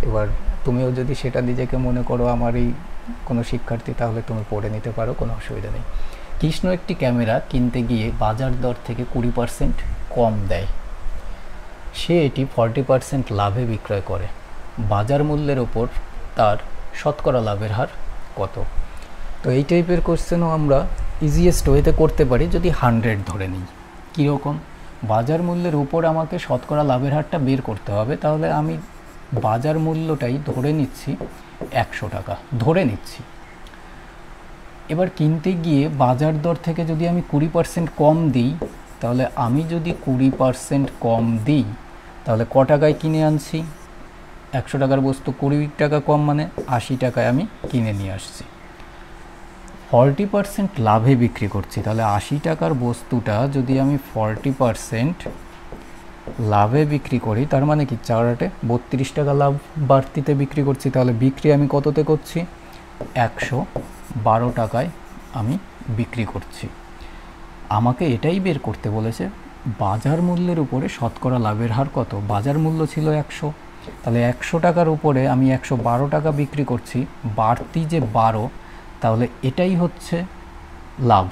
এবার তুমিও যদি সেটা নিজেকে মনে করো আমারই কোনো শিক্ষার্থী, তাহলে তুমি পড়ে নিতে পারো, কোনো অসুবিধা নেই। কৃষ্ণ একটি ক্যামেরা কিনতে গিয়ে বাজার দর থেকে 20% কম দেয়, সে এটি 40% লাভে বিক্রয় করে, বাজার মূল্যের ওপর তার শতকরা লাভের হার কত? তো এই টাইপের কোশ্চেনও আমরা ইজিয়েস্ট ওয়েতে করতে পারি যদি 100 ধরে নিই। কীরকম? বাজার মূল্যের উপর আমাকে শতকরা লাভের হারটা বের করতে হবে, তাহলে আমি বাজার মূল্যটাই ধরে নিচ্ছি 100 টাকা, ধরে নিচ্ছি। এবার কিনতে গিয়ে বাজার দর থেকে যদি আমি 20% কম দিই, তাহলে আমি যদি 20% কম দিই, তাহলে ক টাকায় কিনে আনছি? 100 টাকার বস্তু 20 টাকা কম মানে 80 টাকায় আমি কিনে নিয়ে আসছি। 40% লাভে বিক্রি করছি, তাহলে 80 টাকার বস্তুটা যদি আমি 40% লাভে বিক্রি করি, তার মানে কি 4 8 32 টাকা লাভ বাড়তিতে বিক্রি করছি। তাহলে বিক্রি আমি কততে করছি? 112 টাকায় আমি বিক্রি করছি। আমাকে এটাই বের করতে বলেছে বাজার মূল্যের উপরে শতকরা লাভের হার কত। বাজার মূল্য ছিল 100, তাহলে 100 টাকার উপরে আমি 112 টাকা বিক্রি করছি, বাড়তি যে 12, তাহলে এটাই হচ্ছে লাভ।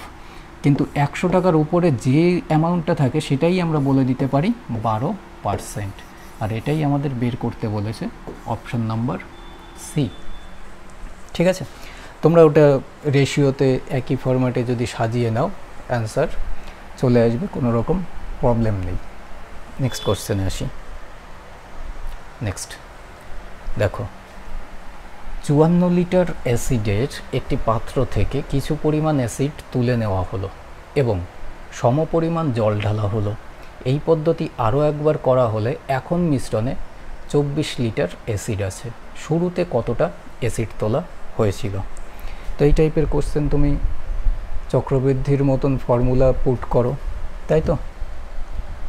কিন্তু 100 টাকার উপরে যে অ্যামাউন্টটা থাকে সেটাই আমরা বলে দিতে পারি 12%। আর এটাই আমাদের বের করতে বলেছে অপশন নাম্বার সি। ঠিক আছে, তোমরা ওটা রেশিওতে একই ফরম্যাটে যদি সাজিয়ে নাও অ্যান্সার চলে আসবে, কোনো রকম প্রবলেম নেই। নেক্সট কোশ্চেনে আসি। নেক্সট দেখো, 54 লিটার অ্যাসিডের একটি পাত্র থেকে কিছু পরিমাণ অ্যাসিড তুলে নেওয়া হলো এবং সমপরিমাণ জল ঢালা হলো। এই পদ্ধতি আরও একবার করা হলে এখন মিশ্রণে 24 লিটার অ্যাসিড আছে। শুরুতে কতটা অ্যাসিড তোলা হয়েছিল? তো এই টাইপের কোশ্চেন তুমি চক্রবৃদ্ধির মতন ফর্মুলা পুট করো, তাই তো?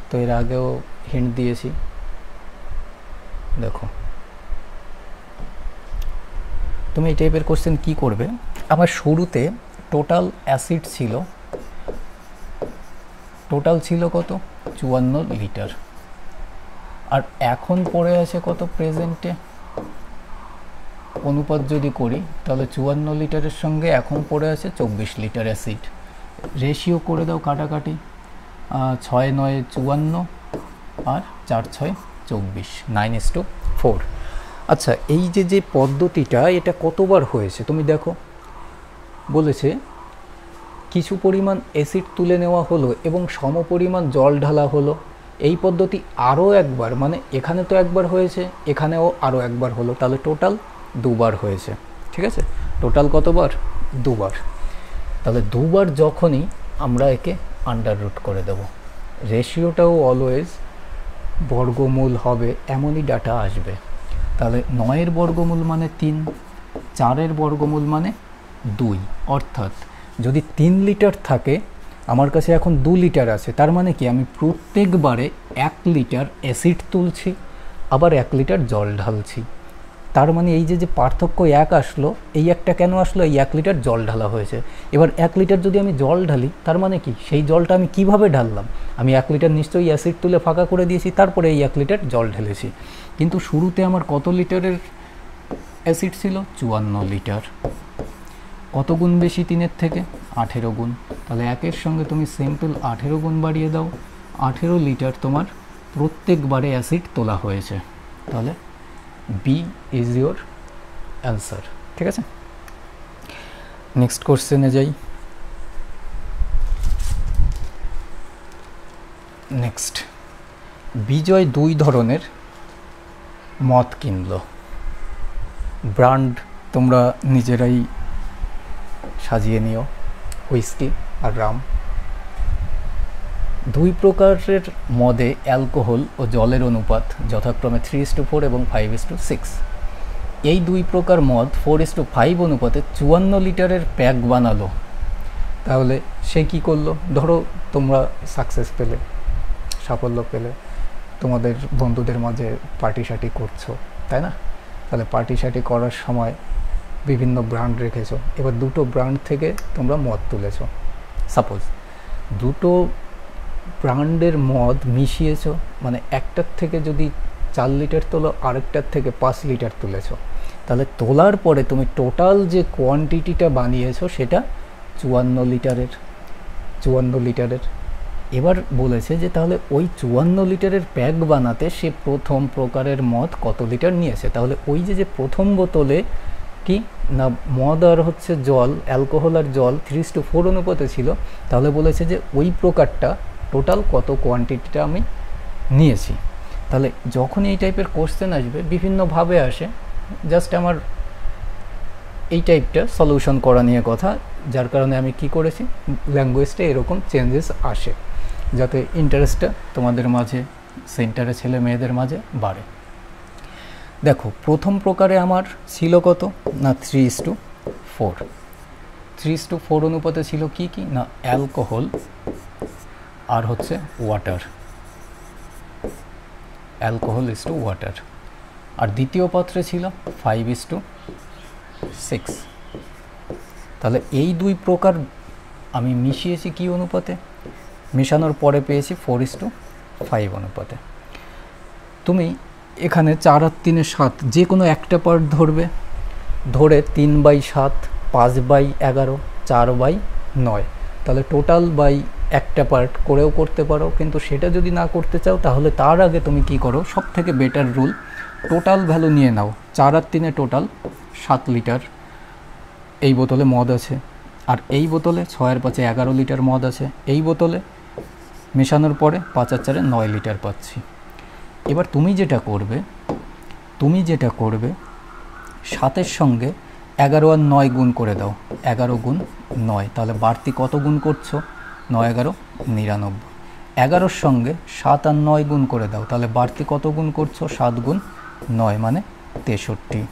তো এর আগেও হিন্ট দিয়েছি, দেখো তুমি এই টাইপের কোশ্চেন কি করবে, আমার শুরুতে টোটাল অ্যাসিড ছিল, টোটাল ছিল কত? 54 লিটার। আর এখন পড়ে আছে কত প্রেজেন্টে? অনুপাত যদি করি তাহলে 54 লিটারের সঙ্গে এখন পড়ে আছে 24 লিটার অ্যাসিড। রেশিও করে দাও কাটাকাটি, 6 9 54 আর 4 6 24, 9:4। আচ্ছা, এই যে পদ্ধতিটা এটা কতবার হয়েছে তুমি দেখো, বলেছে কিছু পরিমাণ অ্যাসিড তুলে নেওয়া হলো এবং সমপরিমাণ জল ঢালা হলো। এই পদ্ধতি আরও একবার, মানে এখানে তো একবার হয়েছে, এখানেও আরও একবার হলো, তাহলে টোটাল দুবার হয়েছে। ঠিক আছে, টোটাল কতবার? দুবার। তাহলে দুবার যখনই আমরা একে আন্ডার রুট করে দেব, রেশিওটাও অলওয়েজ বর্গমূল হবে এমনই ডাটা আসবে। তাহলে 9-এর বর্গমূল মানে 3, 4-এর বর্গমূল মানে 2, অর্থাৎ যদি 3 লিটার থাকে আমার কাছে এখন 2 লিটার আছে, তার মানে কি আমি প্রত্যেকবারে 1 লিটার অ্যাসিড তুলছি আবার 1 লিটার জল ঢালছি। তার মানে এই যে পার্থক্য 1 আসলো, এই একটা কেন আসলো? এই 1 লিটার জল ঢালা হয়েছে। এবার 1 লিটার যদি আমি জল ঢালি তার মানে কি সেই জলটা আমি কিভাবে ঢাললাম? আমি 1 লিটার নিশ্চয়ই অ্যাসিড তুলে ফাঁকা করে দিয়েছি, তারপরে এই 1 লিটার জল ঢেলেছি। কিন্তু শুরুতে আমার কত লিটারের অ্যাসিড ছিল? 54 লিটার। কত গুণ বেশি 3-এর থেকে? 18 গুণ। তাহলে 1-এর সঙ্গে তুমি সিম্পল 18 গুণ বাড়িয়ে দাও, 18 লিটার তোমার প্রত্যেকবারে অ্যাসিড তোলা হয়েছে। তাহলে বি ইজ ইয়োর অ্যান্সার। ঠিক আছে, নেক্সট কোশ্চেনে যাই। নেক্সট, বিজয় 2 ধরনের মদ কিনলো। ব্র্যান্ড তোমরা নিজেরাই সাজিয়ে নিও, হুইস্কি আর রাম। 2 প্রকারের মদে অ্যালকোহল ও জলের অনুপাত যথাক্রমে 3:4 এবং 5:6। এই 2 প্রকার মদ 4:5 অনুপাতে 54 লিটারের প্যাক বানালো। তাহলে সে কি করলো? ধরো তোমরা সাকসেস পেলে, সাফল্য পেলে, তোমাদের বন্ধুদের মাঝে পার্টি শার্টি করছো, তাই না? তাহলে পার্টি শার্টি করার সময় বিভিন্ন ব্র্যান্ড রেখেছো, এবার 2টো ব্র্যান্ড থেকে তোমরা মদ তুলেছো। সাপোজ 2টো ব্র্যান্ডের মদ মিশিয়েছো, মানে একটার থেকে যদি 4 লিটার তোলো, আরেকটার থেকে 5 লিটার তুলেছো, তাহলে তোলার পরে তুমি টোটাল যে কোয়ান্টিটিটা বানিয়েছো সেটা 54 লিটারের। এবার বলেছে যে তাহলে ওই 54 লিটারের প্যাক বানাতে সে প্রথম প্রকারের মদ কত লিটার নিয়েছে। তাহলে ওই যে প্রথম বোতলে কি না মদ আর হচ্ছে জল, অ্যালকোহল আর জল 3:4 অনুপাতে ছিল, তাহলে বলেছে যে ওই প্রকারটা টোটাল কত কোয়ান্টিটিটা আমি নিয়েছি। তাহলে যখন এই টাইপের কোশ্চেন আসবে, বিভিন্নভাবে আসে, জাস্ট আমার এই টাইপটা সলিউশন করা নিয়ে কথা, যার কারণে আমি কি করেছি, ল্যাঙ্গুয়েজটা এরকম চেঞ্জেস আসে যাতে ইন্টারেস্টটা তোমাদের মাঝে, সেন্টারে ছেলে মেয়েদের মাঝে বাড়ে। দেখো প্রথম প্রকারে আমার ছিল কত না 3:4। 3:4 অনুপাতে ছিল কি কি না অ্যালকোহল আর হচ্ছে water, alcohol is to water. আর দ্বিতীয় পাত্রে ছিল 5:6। তাহলে এই 2 প্রকার আমি মিশিয়েছি কি অনুপাতে? মেশানোর পরে পেয়েছি 4:5 অনুপাতে। তুমি এখানে 4 আর 3 7 যে কোনো একটা পার্ট ধরবে, ধরে 3/7, 5/11, 4/9, তাহলে টোটাল বাই একটা পার্ট করেও করতে পারো, কিন্তু সেটা যদি না করতে চাও তাহলে তার আগে তুমি কি করো, সব থেকে বেটার রুল, টোটাল ভ্যালু নিয়ে নাও। 4 আর 3 টোটাল 7 লিটার এই বোতলে মদ আছে, আর এই বোতলে 6 আর 5 11 লিটার মদ আছে। এই বোতলে মেশানোর পরে 5 আর 4 9 লিটার পাচ্ছি। এবার তুমি যেটা করবে 7-এর সঙ্গে 11 আর 9 গুণ করে দাও, 11 গুণ 9, তাহলে বাড়তি কত গুণ করছো, 9 11 99। 11-র সঙ্গে 7 আর 9 গুণ করে দাও, তাহলে বাড়তি কত গুণ করছো, 7 গুণ 9 মানে 63।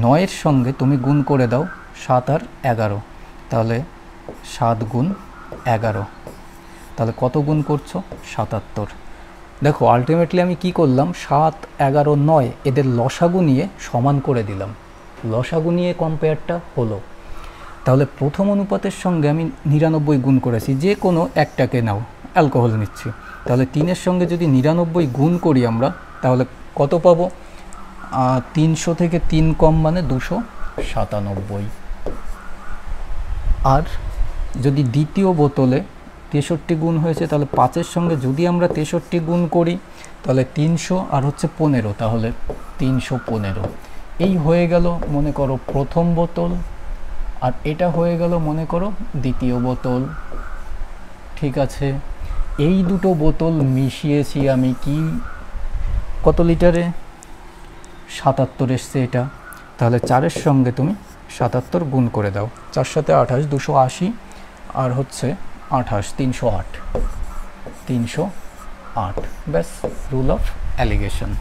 9-এর সঙ্গে তুমি গুণ করে দাও 7 আর 11, তাহলে 7 গুণ 11, তাহলে কত গুণ করছো, 77। দেখো আলটিমেটলি আমি কি করলাম, 7 11 9 এদের লসাগু নিয়ে সমান করে দিলাম, লসাগু নিয়ে কম্পেয়ারটা হলো। তাহলে প্রথম অনুপাতের সঙ্গে আমি 99 গুণ করেছি, যে কোনো একটাকে নাও, অ্যালকোহল নিচ্ছি, তাহলে 3-এর সঙ্গে যদি 99 গুণ করি আমরা, তাহলে কত পাবো, 300 থেকে 3 কম মানে 297। আর যদি দ্বিতীয় বোতলে 63 গুণ হয়েছে, তাহলে 5-এর সঙ্গে যদি আমরা 63 গুণ করি, তাহলে 300 আর হচ্ছে 15, তাহলে 315। এই হয়ে গেল মনে করো প্রথম বোতল, আর এটা হয়ে গেল মনে করো দ্বিতীয় বোতল। ঠিক আছে, এই দুটো বোতল মিশিয়েছি আমি কি, কত লিটারে, 77 এসছে এটা। তাহলে 4-এর সঙ্গে তুমি 77 গুণ করে দাও, 4 সাথে 28 280, আর হচ্ছে 28 308, ব্যাস, রুল অফ অ্যালিগেশন।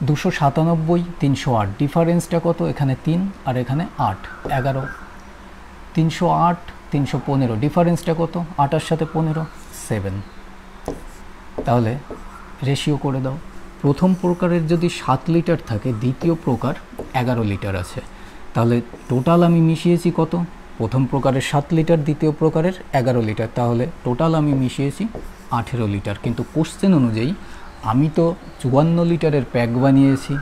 297 308, ডিফারেন্সটা কত, এখানে 3 আর এখানে 8 11, 308 315, ডিফারেন্সটা কত, 8-এর সাথে 15 7। তাহলে রেশিও করে দাও, প্রথম প্রকারের যদি 7 লিটার থাকে, দ্বিতীয় প্রকার 11 লিটার আছে, তাহলে টোটাল আমি মিশিয়েছি কত, প্রথম প্রকারের 7 লিটার, দ্বিতীয় প্রকারের 11 লিটার, তাহলে টোটাল আমি মিশিয়েছি 18 লিটার। কিন্তু কোশ্চেন অনুযায়ী আমি তো 54 লিটারের প্যাক বানিয়েছি,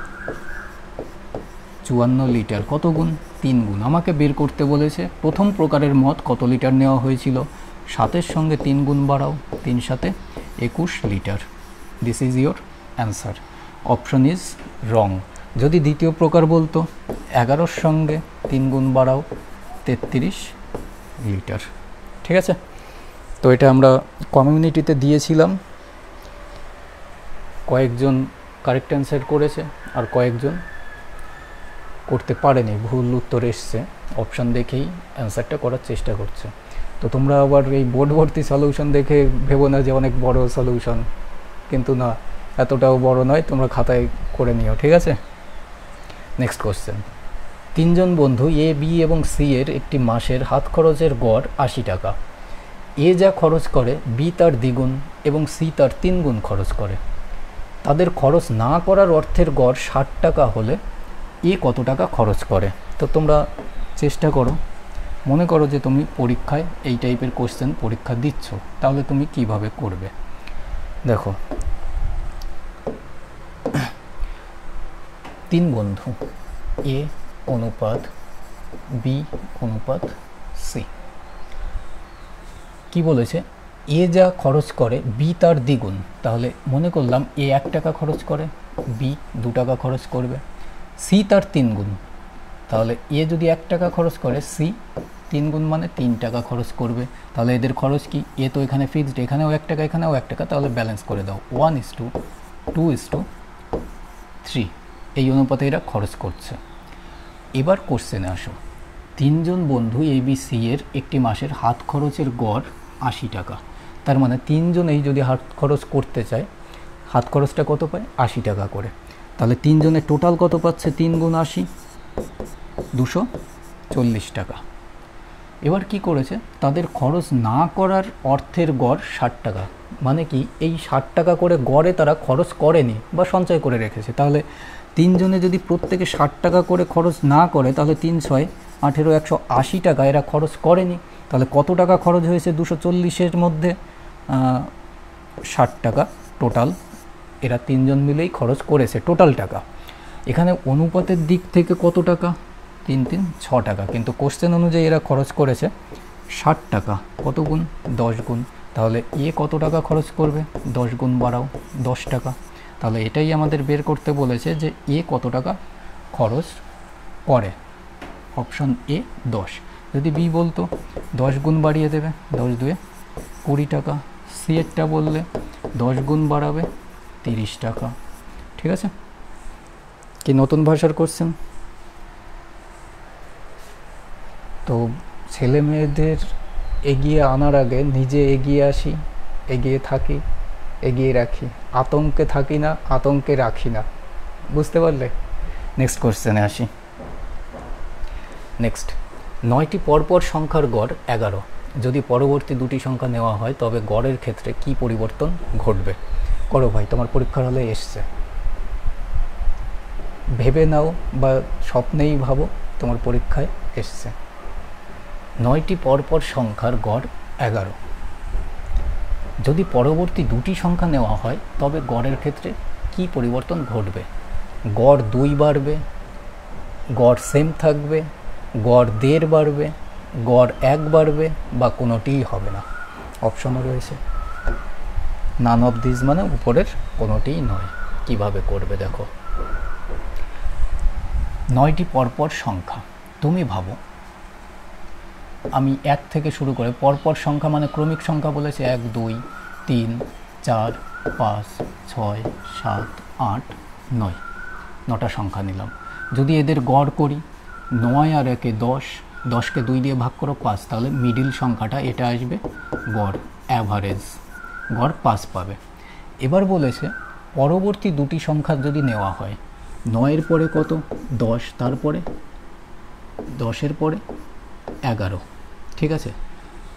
54 লিটার কত গুণ, 3 গুণ। আমাকে বের করতে বলেছে প্রথম প্রকারের মদ কত লিটার নেওয়া হয়েছিল, 7-এর সঙ্গে 3 গুণ বাড়াও, 3 7 21 litre. This is your answer, option is wrong. যদি দ্বিতীয় প্রকার বলতো 11-র সঙ্গে 3 গুণ বাড়াও, 33 লিটার। ঠিক আছে, তো এটা আমরা কমিউনিটিতে দিয়েছিলাম, কয়েকজন কারেক্ট অ্যান্সার করেছে আর কয়েকজন করতে পারেনি, ভুল উত্তর এসছে, অপশান দেখেই অ্যান্সারটা করার চেষ্টা করছে। তো তোমরা আবার এই বোর্ড ভর্তি সলিউশন দেখে ভেবো না যে অনেক বড় সলিউশন, কিন্তু না, এতটাও বড় নয়, তোমরা খাতায় করে নিও। ঠিক আছে, নেক্সট কোশ্চেন। 3 জন বন্ধু এ, বি এবং সি এর একটি মাসের হাত খরচের গড় 80 টাকা। এ যা খরচ করে বি তার দ্বিগুণ এবং সি তার 3 গুণ খরচ করে। তাদের খরচ না করার অর্থের গড় 60 টাকা হলে এ কত টাকা খরচ করে। তো তোমরা চেষ্টা করো, মনে করো যে তুমি পরীক্ষায় এই টাইপের কোশ্চেন পরীক্ষা দিচ্ছ, তাহলে তুমি কিভাবে করবে। দেখো 3 বন্ধু, এ অনুপাত বি অনুপাত সি, কি বলেছে, এ যা খরচ করে বি তার দ্বিগুণ, তাহলে মনে করলাম এ 1 টাকা খরচ করে, বি 2 টাকা খরচ করবে, সি তার 3 গুণ, তাহলে এ যদি 1 টাকা খরচ করে, সি 3 গুণ মানে 3 টাকা খরচ করবে। তাহলে এদের খরচ কি, এ তো এখানে ফিক্সড, এখানেও 1 টাকা এখানেও 1 টাকা, তাহলে ব্যালেন্স করে দাও, 1:2:3 এই অনুপাতে এরা খরচ করছে। এবার কোশ্চেনে আসো, 3 জন বন্ধু এ বি সি এর একটি মাসের হাত খরচের গড় 80 টাকা। তার মানে 3 জনেই যদি হাত খরচ করতে চায়, হাত খরচটা কত পায়, 80 টাকা করে। তাহলে 3 জনের টোটাল কত পাচ্ছে, 3 গুণ 80 240 টাকা। এবার কি করেছে, তাদের খরচ না করার অর্থের গড় 60 টাকা, মানে কি এই 60 টাকা করে গড়ে তারা খরচ করেনি বা সঞ্চয় করে রেখেছে। তাহলে 3 জনে যদি প্রত্যেকে 60 টাকা করে খরচ না করে, তাহলে 3 6 18 180 টাকা এরা খরচ করেনি। তাহলে কত টাকা খরচ হয়েছে, 240-এর মধ্যে 60 টাকা টোটাল এরা 3 জন মিলেই খরচ করেছে, টোটাল টাকা। এখানে অনুপাতের দিক থেকে কত টাকা, 3 3 6 টাকা, কিন্তু কোশ্চেন অনুযায়ী এরা খরচ করেছে 60 টাকা কত গুণ 10 গুণ, তাহলে এ কত টাকা খরচ করবে 10 গুণ বাড়াও 10 টাকা। তাহলে এটাই আমাদের বের করতে বলেছে যে এ কত টাকা খরচ করে। Option A 10। যদি বি বলতো 10 গুণ বাড়িয়ে দেবে, 10 দুয়ে 20 টাকা। সি এরটা বললে 10 গুণ বাড়াবে 30 টাকা। ঠিক আছে, কি নতুন ভাষার কোশ্চেন? তো ছেলে মেয়েদের এগিয়ে আনার আগে নিজে এগিয়ে আসি, এগিয়ে থাকি, এগিয়ে রাখি, আতঙ্কে থাকি না, আতঙ্কে রাখি না। বুঝতে পারলে? নেক্সট কোশ্চেনে আসি। নেক্সট, 9টি পরপর সংখ্যার গড় 11। যদি পরবর্তী দুটি সংখ্যা নেওয়া হয় তবে গড়ের ক্ষেত্রে কি পরিবর্তন ঘটবে? করো ভাই, তোমার পরীক্ষার হলে এসছে, ভেবে নাও বা স্বপ্নেই ভাবো তোমার পরীক্ষায় এসছে। 9টি পরপর সংখ্যার গড় 11। যদি পরবর্তী দুটি সংখ্যা নেওয়া হয় তবে গড়ের ক্ষেত্রে কি পরিবর্তন ঘটবে? গড় 2 বাড়বে, গড় সেম থাকবে, গড় 1.5 বাড়বে, গড় 1 বাড়বে, বা কোনোটিই হবে না। অপশনও রয়েছে, নান অফ দিস মানে উপরের কোনোটিই নয়। কিভাবে করবে দেখো। 9টি পরপর সংখ্যা, তুমি ভাবো আমি 1 থেকে শুরু করে পরপর সংখ্যা মানে ক্রমিক সংখ্যা বলেছে 1 2 3 4 5 6 7 8 9, 9টা সংখ্যা নিলাম। যদি এদের গড় করি 9 আর 1 10, 10কে 2 দিয়ে ভাগ করো 5, তাহলে মিডিল সংখ্যাটা এটা আসবে গড়, অ্যাভারেজ গড় 5 পাবে। এবার বলেছে পরবর্তী দুটি সংখ্যা যদি নেওয়া হয়, 9 এর পরে কত 10, তারপরে 10-এর পরে 11। ঠিক আছে,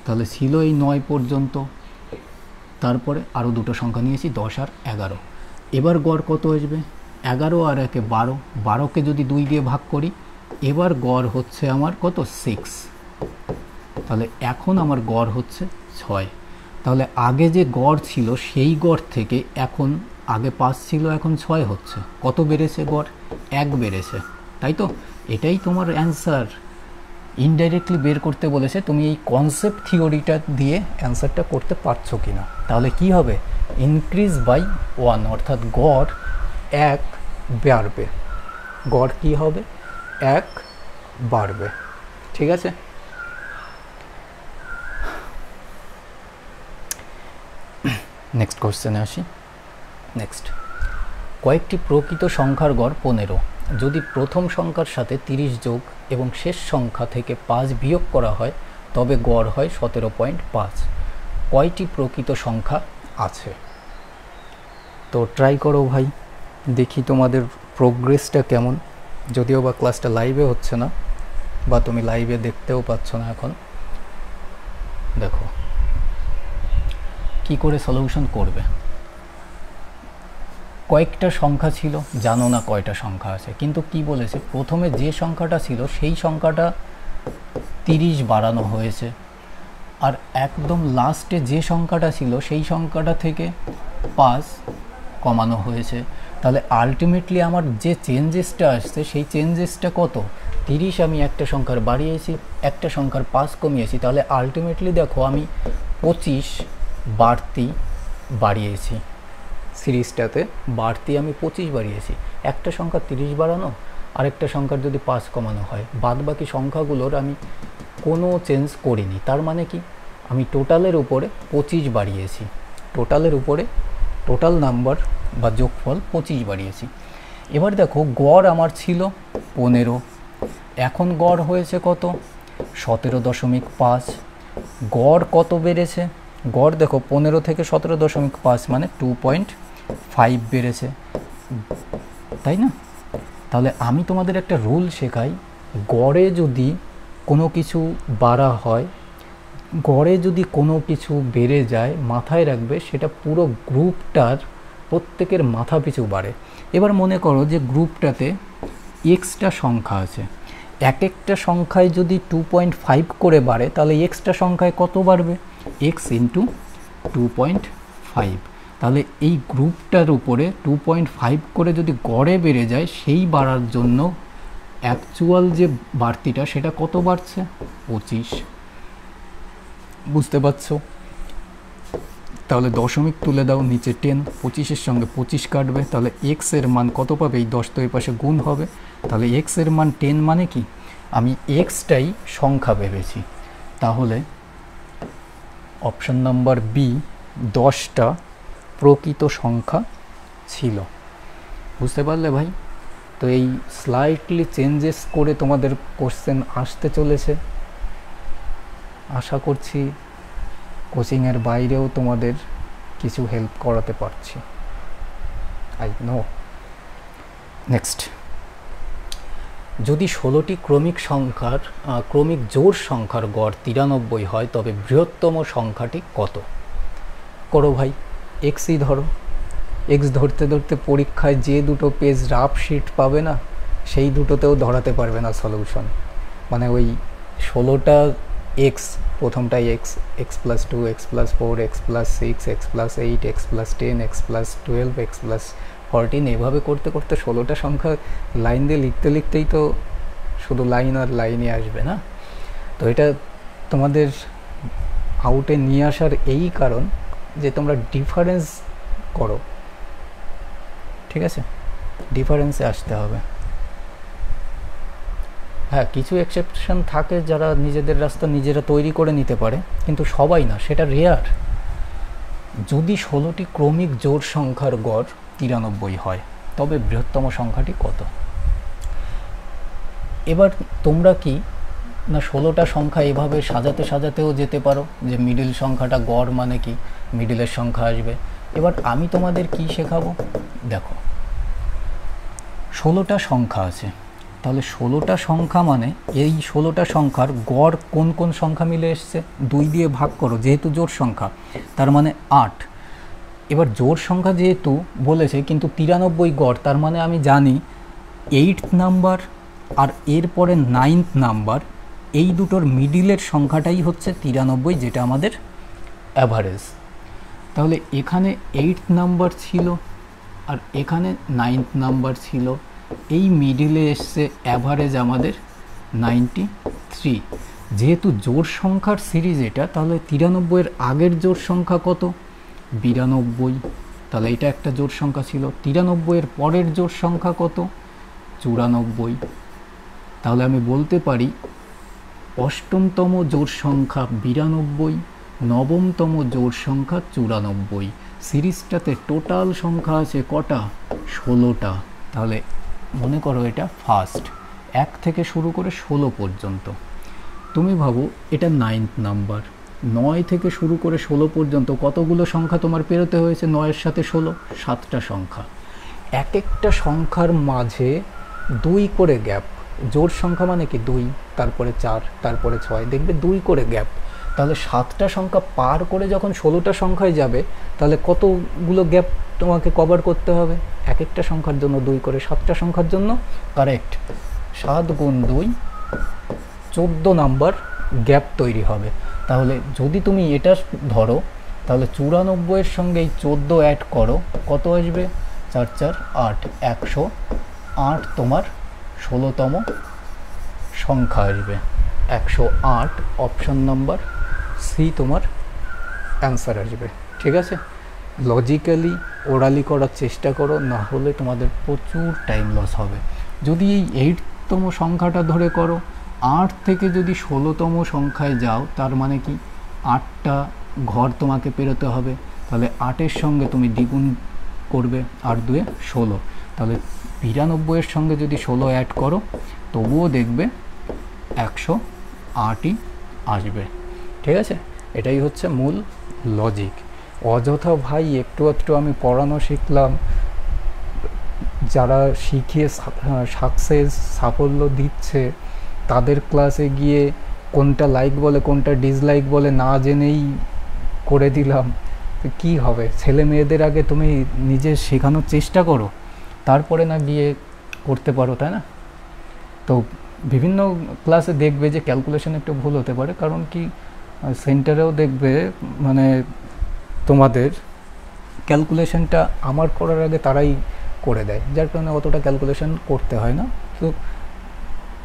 তাহলে ছিল এই 9 পর্যন্ত, তারপরে আরও দুটো সংখ্যা নিয়েছি 10 আর 11। এবার গড় কত আসবে 11 আর 1 12, 12কে যদি 2 দিয়ে ভাগ করি এবার গড় হচ্ছে আমার কত 6, তাহলে এখন আমার গড় হচ্ছে 6। তাহলে আগে যে গড় ছিল সেই গড় থেকে এখন, আগে 5 ছিল এখন 6 হচ্ছে, কত বেড়েছে গড় 1 বেড়েছে, তাই তো? এটাই তোমার অ্যান্সার। ইনডাইরেক্টলি বের করতে বলেছে, তুমি এই কনসেপ্ট থিওরিটা দিয়ে অ্যান্সারটা করতে পারছো কি না। তাহলে কি হবে, ইনক্রিজ বাই 1, অর্থাৎ গড় 1 বাড়বে, গড় কি হবে 1 বাড়বে। ঠিক আছে, নেক্সট কোশ্চেনে আসি। নেক্সট, কয়েকটি প্রকৃত সংখ্যার গড় 15। যদি প্রথম সংখ্যার সাথে 30 যোগ এবং শেষ সংখ্যা থেকে 5 বিয়োগ করা হয় তবে গড় হয় 17.5। কয়টি প্রকৃত সংখ্যা আছে? তো ট্রাই করো ভাই, দেখি তোমাদের প্রোগ্রেসটা কেমন। যদিও বা ক্লাসটা লাইভে হচ্ছে না, বা তুমি লাইভে দেখতেও পাচ্ছ না এখন। দেখো কি করে সলিউশন করবে। কয়েকটা সংখ্যা ছিল, জানো না কয়টা সংখ্যা আছে, কিন্তু কি বলেছে প্রথমে যে সংখ্যাটা ছিল সেই সংখ্যাটা 30 বাড়ানো হয়েছে, আর একদম লাস্টে যে সংখ্যাটা ছিল সেই সংখ্যাটা থেকে 5 কমানো হয়েছে। তাহলে আলটিমেটলি আমার যে চেঞ্জেসটা আসছে সেই চেঞ্জেসটা কত, 30 আমি একটা সংখ্যার বাড়িয়েছি, একটা সংখ্যার 5 কমিয়েছি, তাহলে আলটিমেটলি দেখো আমি 25 বাড়তি বাড়িয়েছি। সিরিজটাতে বাড়তি আমি 25 বাড়িয়েছি, একটা সংখ্যা 30 বাড়ানো, আরেকটা সংখ্যার যদি 5 কমানো হয়, বাদ বাকি সংখ্যাগুলোর আমি কোনো চেঞ্জ করিনি। তার মানে কি, আমি টোটালের উপরে 25 বাড়িয়েছি, টোটালের উপরে টোটাল নাম্বার বা যোগফল 25 বাড়িয়েছি। এবার দেখো গড় আমার ছিল 15, এখন গড় হয়েছে কত 17.5। গড় কত বেড়েছে, গড় দেখো 15 থেকে 17.5 মানে 2.5 বেড়েছে, তাই না? তাহলে আমি তোমাদের একটা রুল শেখাই, গড়ে যদি কোনো কিছু বাড়া হয়, গড়ে যদি কোনো কিছু বেড়ে যায়, মাথায় রাখবে সেটা পুরো গ্রুপটার প্রত্যেকের মাথা পিছু বাড়ে। এবার মনে করো যে গ্রুপটাতে এক্সটা সংখ্যা আছে, এক একটা সংখ্যায় যদি 2.5 করে বাড়ে তাহলে এক্সটা সংখ্যায় কত বাড়বে, এক্স ইন্টু 2.5। তাহলে এই গ্রুপটার উপরে 2.5 করে যদি গড়ে বেড়ে যায়, সেই বাড়ার জন্য অ্যাকচুয়াল যে বাড়তিটা সেটা কত বাড়ছে 25। বুঝতে পারছো? তাহলে দশমিক তুলে দাও, নিচে 10, 25-এর সঙ্গে 25 কাটবে, তাহলে এক্স এর মান কত পাবে? এই 10 তো এই পাশে গুণ হবে, তাহলে এক্স এর মান 10 মানে কি? আমি এক্সটাই সংখ্যা ভেবেছি, তাহলে অপশন নাম্বার বি 10টা প্রকৃত সংখ্যা ছিল। বুঝতে পারলে ভাই? তো এই স্লাইটলি চেঞ্জেস করে তোমাদের কোশ্চেন আসতে চলেছে। আশা করছি কোচিংয়ের বাইরেও তোমাদের কিছু হেল্প করাতে পারছি, আই নো। নেক্সট, যদি 16টি ক্রমিক জোড় সংখ্যার গড় 93 হয় তবে বৃহত্তম সংখ্যাটি কত? করো ভাই, এক্সই ধরো। এক্স ধরতে ধরতে পরীক্ষায় যে দুটো পেজ রাফ শিট পাবে না, সেই দুটোতেও ধরাতে পারবে না সলিউশন। মানে ওই 16টা এক্স, প্রথমটাই x, x plus 2, x plus 4, x plus 6, x plus 8, x plus 10, x plus 12, x plus 14, এভাবে করতে করতে 16টা সংখ্যা লাইন দিয়ে লিখতে লিখতেই তো শুধু লাইন আর লাইনই আসবে না। তো এটা তোমাদের আউটে নিয়ে আসার এই কারণ যে তোমরা ডিফারেন্স করো, ঠিক আছে? ডিফারেন্সে আসতে হবে। হ্যাঁ, কিছু এক্সেপশন থাকে যারা নিজেদের রাস্তা নিজেরা তৈরি করে নিতে পারে, কিন্তু সবাই না, সেটা রেয়ার। যদি 16টি ক্রমিক জোড় সংখ্যার গড় 93 হয় তবে বৃহত্তম সংখ্যাটি কত? এবার তোমরা কি না 16টা সংখ্যা এভাবে সাজাতে সাজাতেও যেতে পারো, যে মিডিল সংখ্যাটা গড় মানে কি, মিডিলের সংখ্যা আসবে। এবার আমি তোমাদের কি শেখাবো, দেখো 16টা সংখ্যা আছে, তাহলে 16টা সংখ্যা মানে এই 16টা সংখ্যার গড় কোন কোন সংখ্যা মিলে এসছে, 2 দিয়ে ভাগ করো, যেহেতু জোড় সংখ্যা তার মানে 8। এবার জোড় সংখ্যা যেহেতু বলেছে কিন্তু 93 গড়, তার মানে আমি জানি 8th নাম্বার আর এরপরে 9th নাম্বার, এই দুটোর মিডিলের সংখ্যাটাই হচ্ছে 93, যেটা আমাদের অ্যাভারেজ। তাহলে এখানে 8th নাম্বার ছিল আর এখানে 9th নাম্বার ছিল, এই মিডিলে এসছে অ্যাভারেজ আমাদের 93। যেহেতু জোড় সংখ্যার সিরিজ এটা, তাহলে 93-এর আগের জোড় সংখ্যা কত? 92। তাহলে এটা একটা জোড় সংখ্যা ছিল। 93-এর পরের জোড় সংখ্যা কত? 94। তাহলে আমি বলতে পারি অষ্টমতম জোড় সংখ্যা 92, নবমতম জোড় সংখ্যা 94। সিরিজটাতে টোটাল সংখ্যা আছে কটা? 16টা। তাহলে মনে করো এটা ফার্স্ট, 1 থেকে শুরু করে 16 পর্যন্ত। তুমি ভাবো এটা 9th নাম্বার, 9 থেকে শুরু করে 16 পর্যন্ত কতগুলো সংখ্যা তোমার পেরোতে হয়েছে? 9-এর সাথে 16, 7টা সংখ্যা। এক একটা সংখ্যার মাঝে 2 করে গ্যাপ। জোড় সংখ্যা মানে কি 2, তারপরে 4, তারপরে 6, দেখবে 2 করে গ্যাপ। তাহলে 7টা সংখ্যা পার করে যখন 16টা সংখ্যায় যাবে, তাহলে কতগুলো গ্যাপ তোমাকে কভার করতে হবে? এক একটা সংখ্যার জন্য 2 করে, 7টা সংখ্যার জন্য কারেক্ট 7 গুণ 2, 14 নাম্বার গ্যাপ তৈরি হবে। তাহলে যদি তুমি এটা ধরো, তাহলে 94-এর সঙ্গে এই 14 অ্যাড করো, কত আসবে? 4 4 8, 108 তোমার 16তম সংখ্যা আসবে। 108 অপশন নাম্বার সি তোমার অ্যান্সার আসবে। ঠিক আছে, লজিক্যালি ওরালি করার চেষ্টা করো, না হলে তোমাদের প্রচুর টাইম লস হবে। যদি এই 8তম সংখ্যাটা ধরে করো, 8 থেকে যদি 16তম সংখ্যায় যাও, তার মানে কি 8টা ঘর তোমাকে পেরোতে হবে। তাহলে 8-এর সঙ্গে তুমি দ্বিগুণ করবে, 8 2 16। তাহলে 92-এর সঙ্গে যদি 16 অ্যাড করো, তবুও দেখবে 108ই আসবে। ঠিক আছে, এটাই হচ্ছে মূল লজিক। অযথা ভাই একটু একটু আমি পড়ানো শিখলাম, যারা শিখিয়ে সাফল্য দিচ্ছে তাদের ক্লাসে গিয়ে কোনটা লাইক বলে কোনটা ডিসলাইক বলে না জেনেই করে দিলাম, তো কী হবে? ছেলে মেয়েদের আগে তুমি নিজে শেখানোর চেষ্টা করো, তারপরে না গিয়ে করতে পারো, তাই না? তো বিভিন্ন ক্লাসে দেখবে যে ক্যালকুলেশন একটু ভুল হতে পারে, কারণ কি সেন্টারেও দেখবে মানে তোমাদের ক্যালকুলেশনটা আমার করার আগে তারাই করে দেয়, যার কারণে অতটা ক্যালকুলেশন করতে হয় না। তো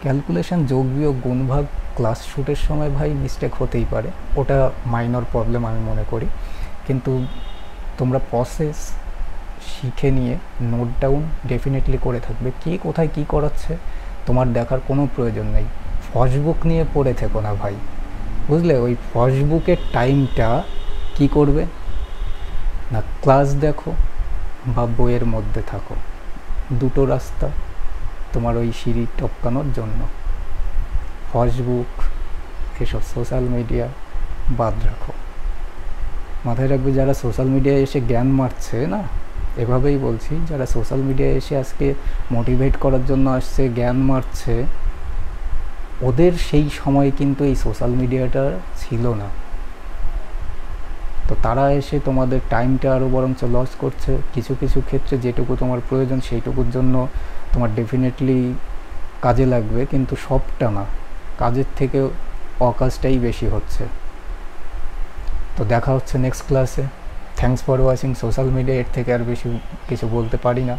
ক্যালকুলেশন, যোগ বিয়োগ, গুণভাগ ক্লাস শ্যুটের সময় ভাই মিস্টেক হতেই পারে, ওটা মাইনর প্রবলেম আমি মনে করি। কিন্তু তোমরা প্রসেস শিখে নিয়ে নোট ডাউন ডেফিনেটলি করে থাকবে। কে কোথায় কী করাচ্ছে তোমার দেখার কোনো প্রয়োজন নেই। ফসবুক নিয়ে পড়ে থেকো না ভাই, বুঝলে? ওই ফসবুকের টাইমটা কি করবে না, ক্লাস দেখো বা বইয়ের মধ্যে থাকো, দুটো রাস্তা তোমার ওই সিঁড়ি টপকানোর জন্য। ফসবুক এসব সোশ্যাল মিডিয়া বাদ রাখো। মাথায় রাখবে, যারা সোশ্যাল মিডিয়ায় এসে জ্ঞান মারছে না, এভাবেই বলছি, যারা সোশ্যাল মিডিয়ায় এসে আজকে মোটিভেট করার জন্য আসছে, জ্ঞান মারছে, ওদের সেই সময় কিন্তু এই সোশ্যাল মিডিয়াটা ছিল না। তো তারা এসে তোমাদের টাইমটা আরও বরঞ্চ লস করছে। কিছু কিছু ক্ষেত্রে যেটুকু তোমার প্রয়োজন সেইটুকুর জন্য তোমার ডেফিনেটলি কাজে লাগবে, কিন্তু সবটা না, কাজের থেকে অকাজটাই বেশি হচ্ছে। তো দেখা হচ্ছে নেক্সট ক্লাসে। Thanks for watching social media, এর থেকে আর বেশি কিছু বলতে পারি না।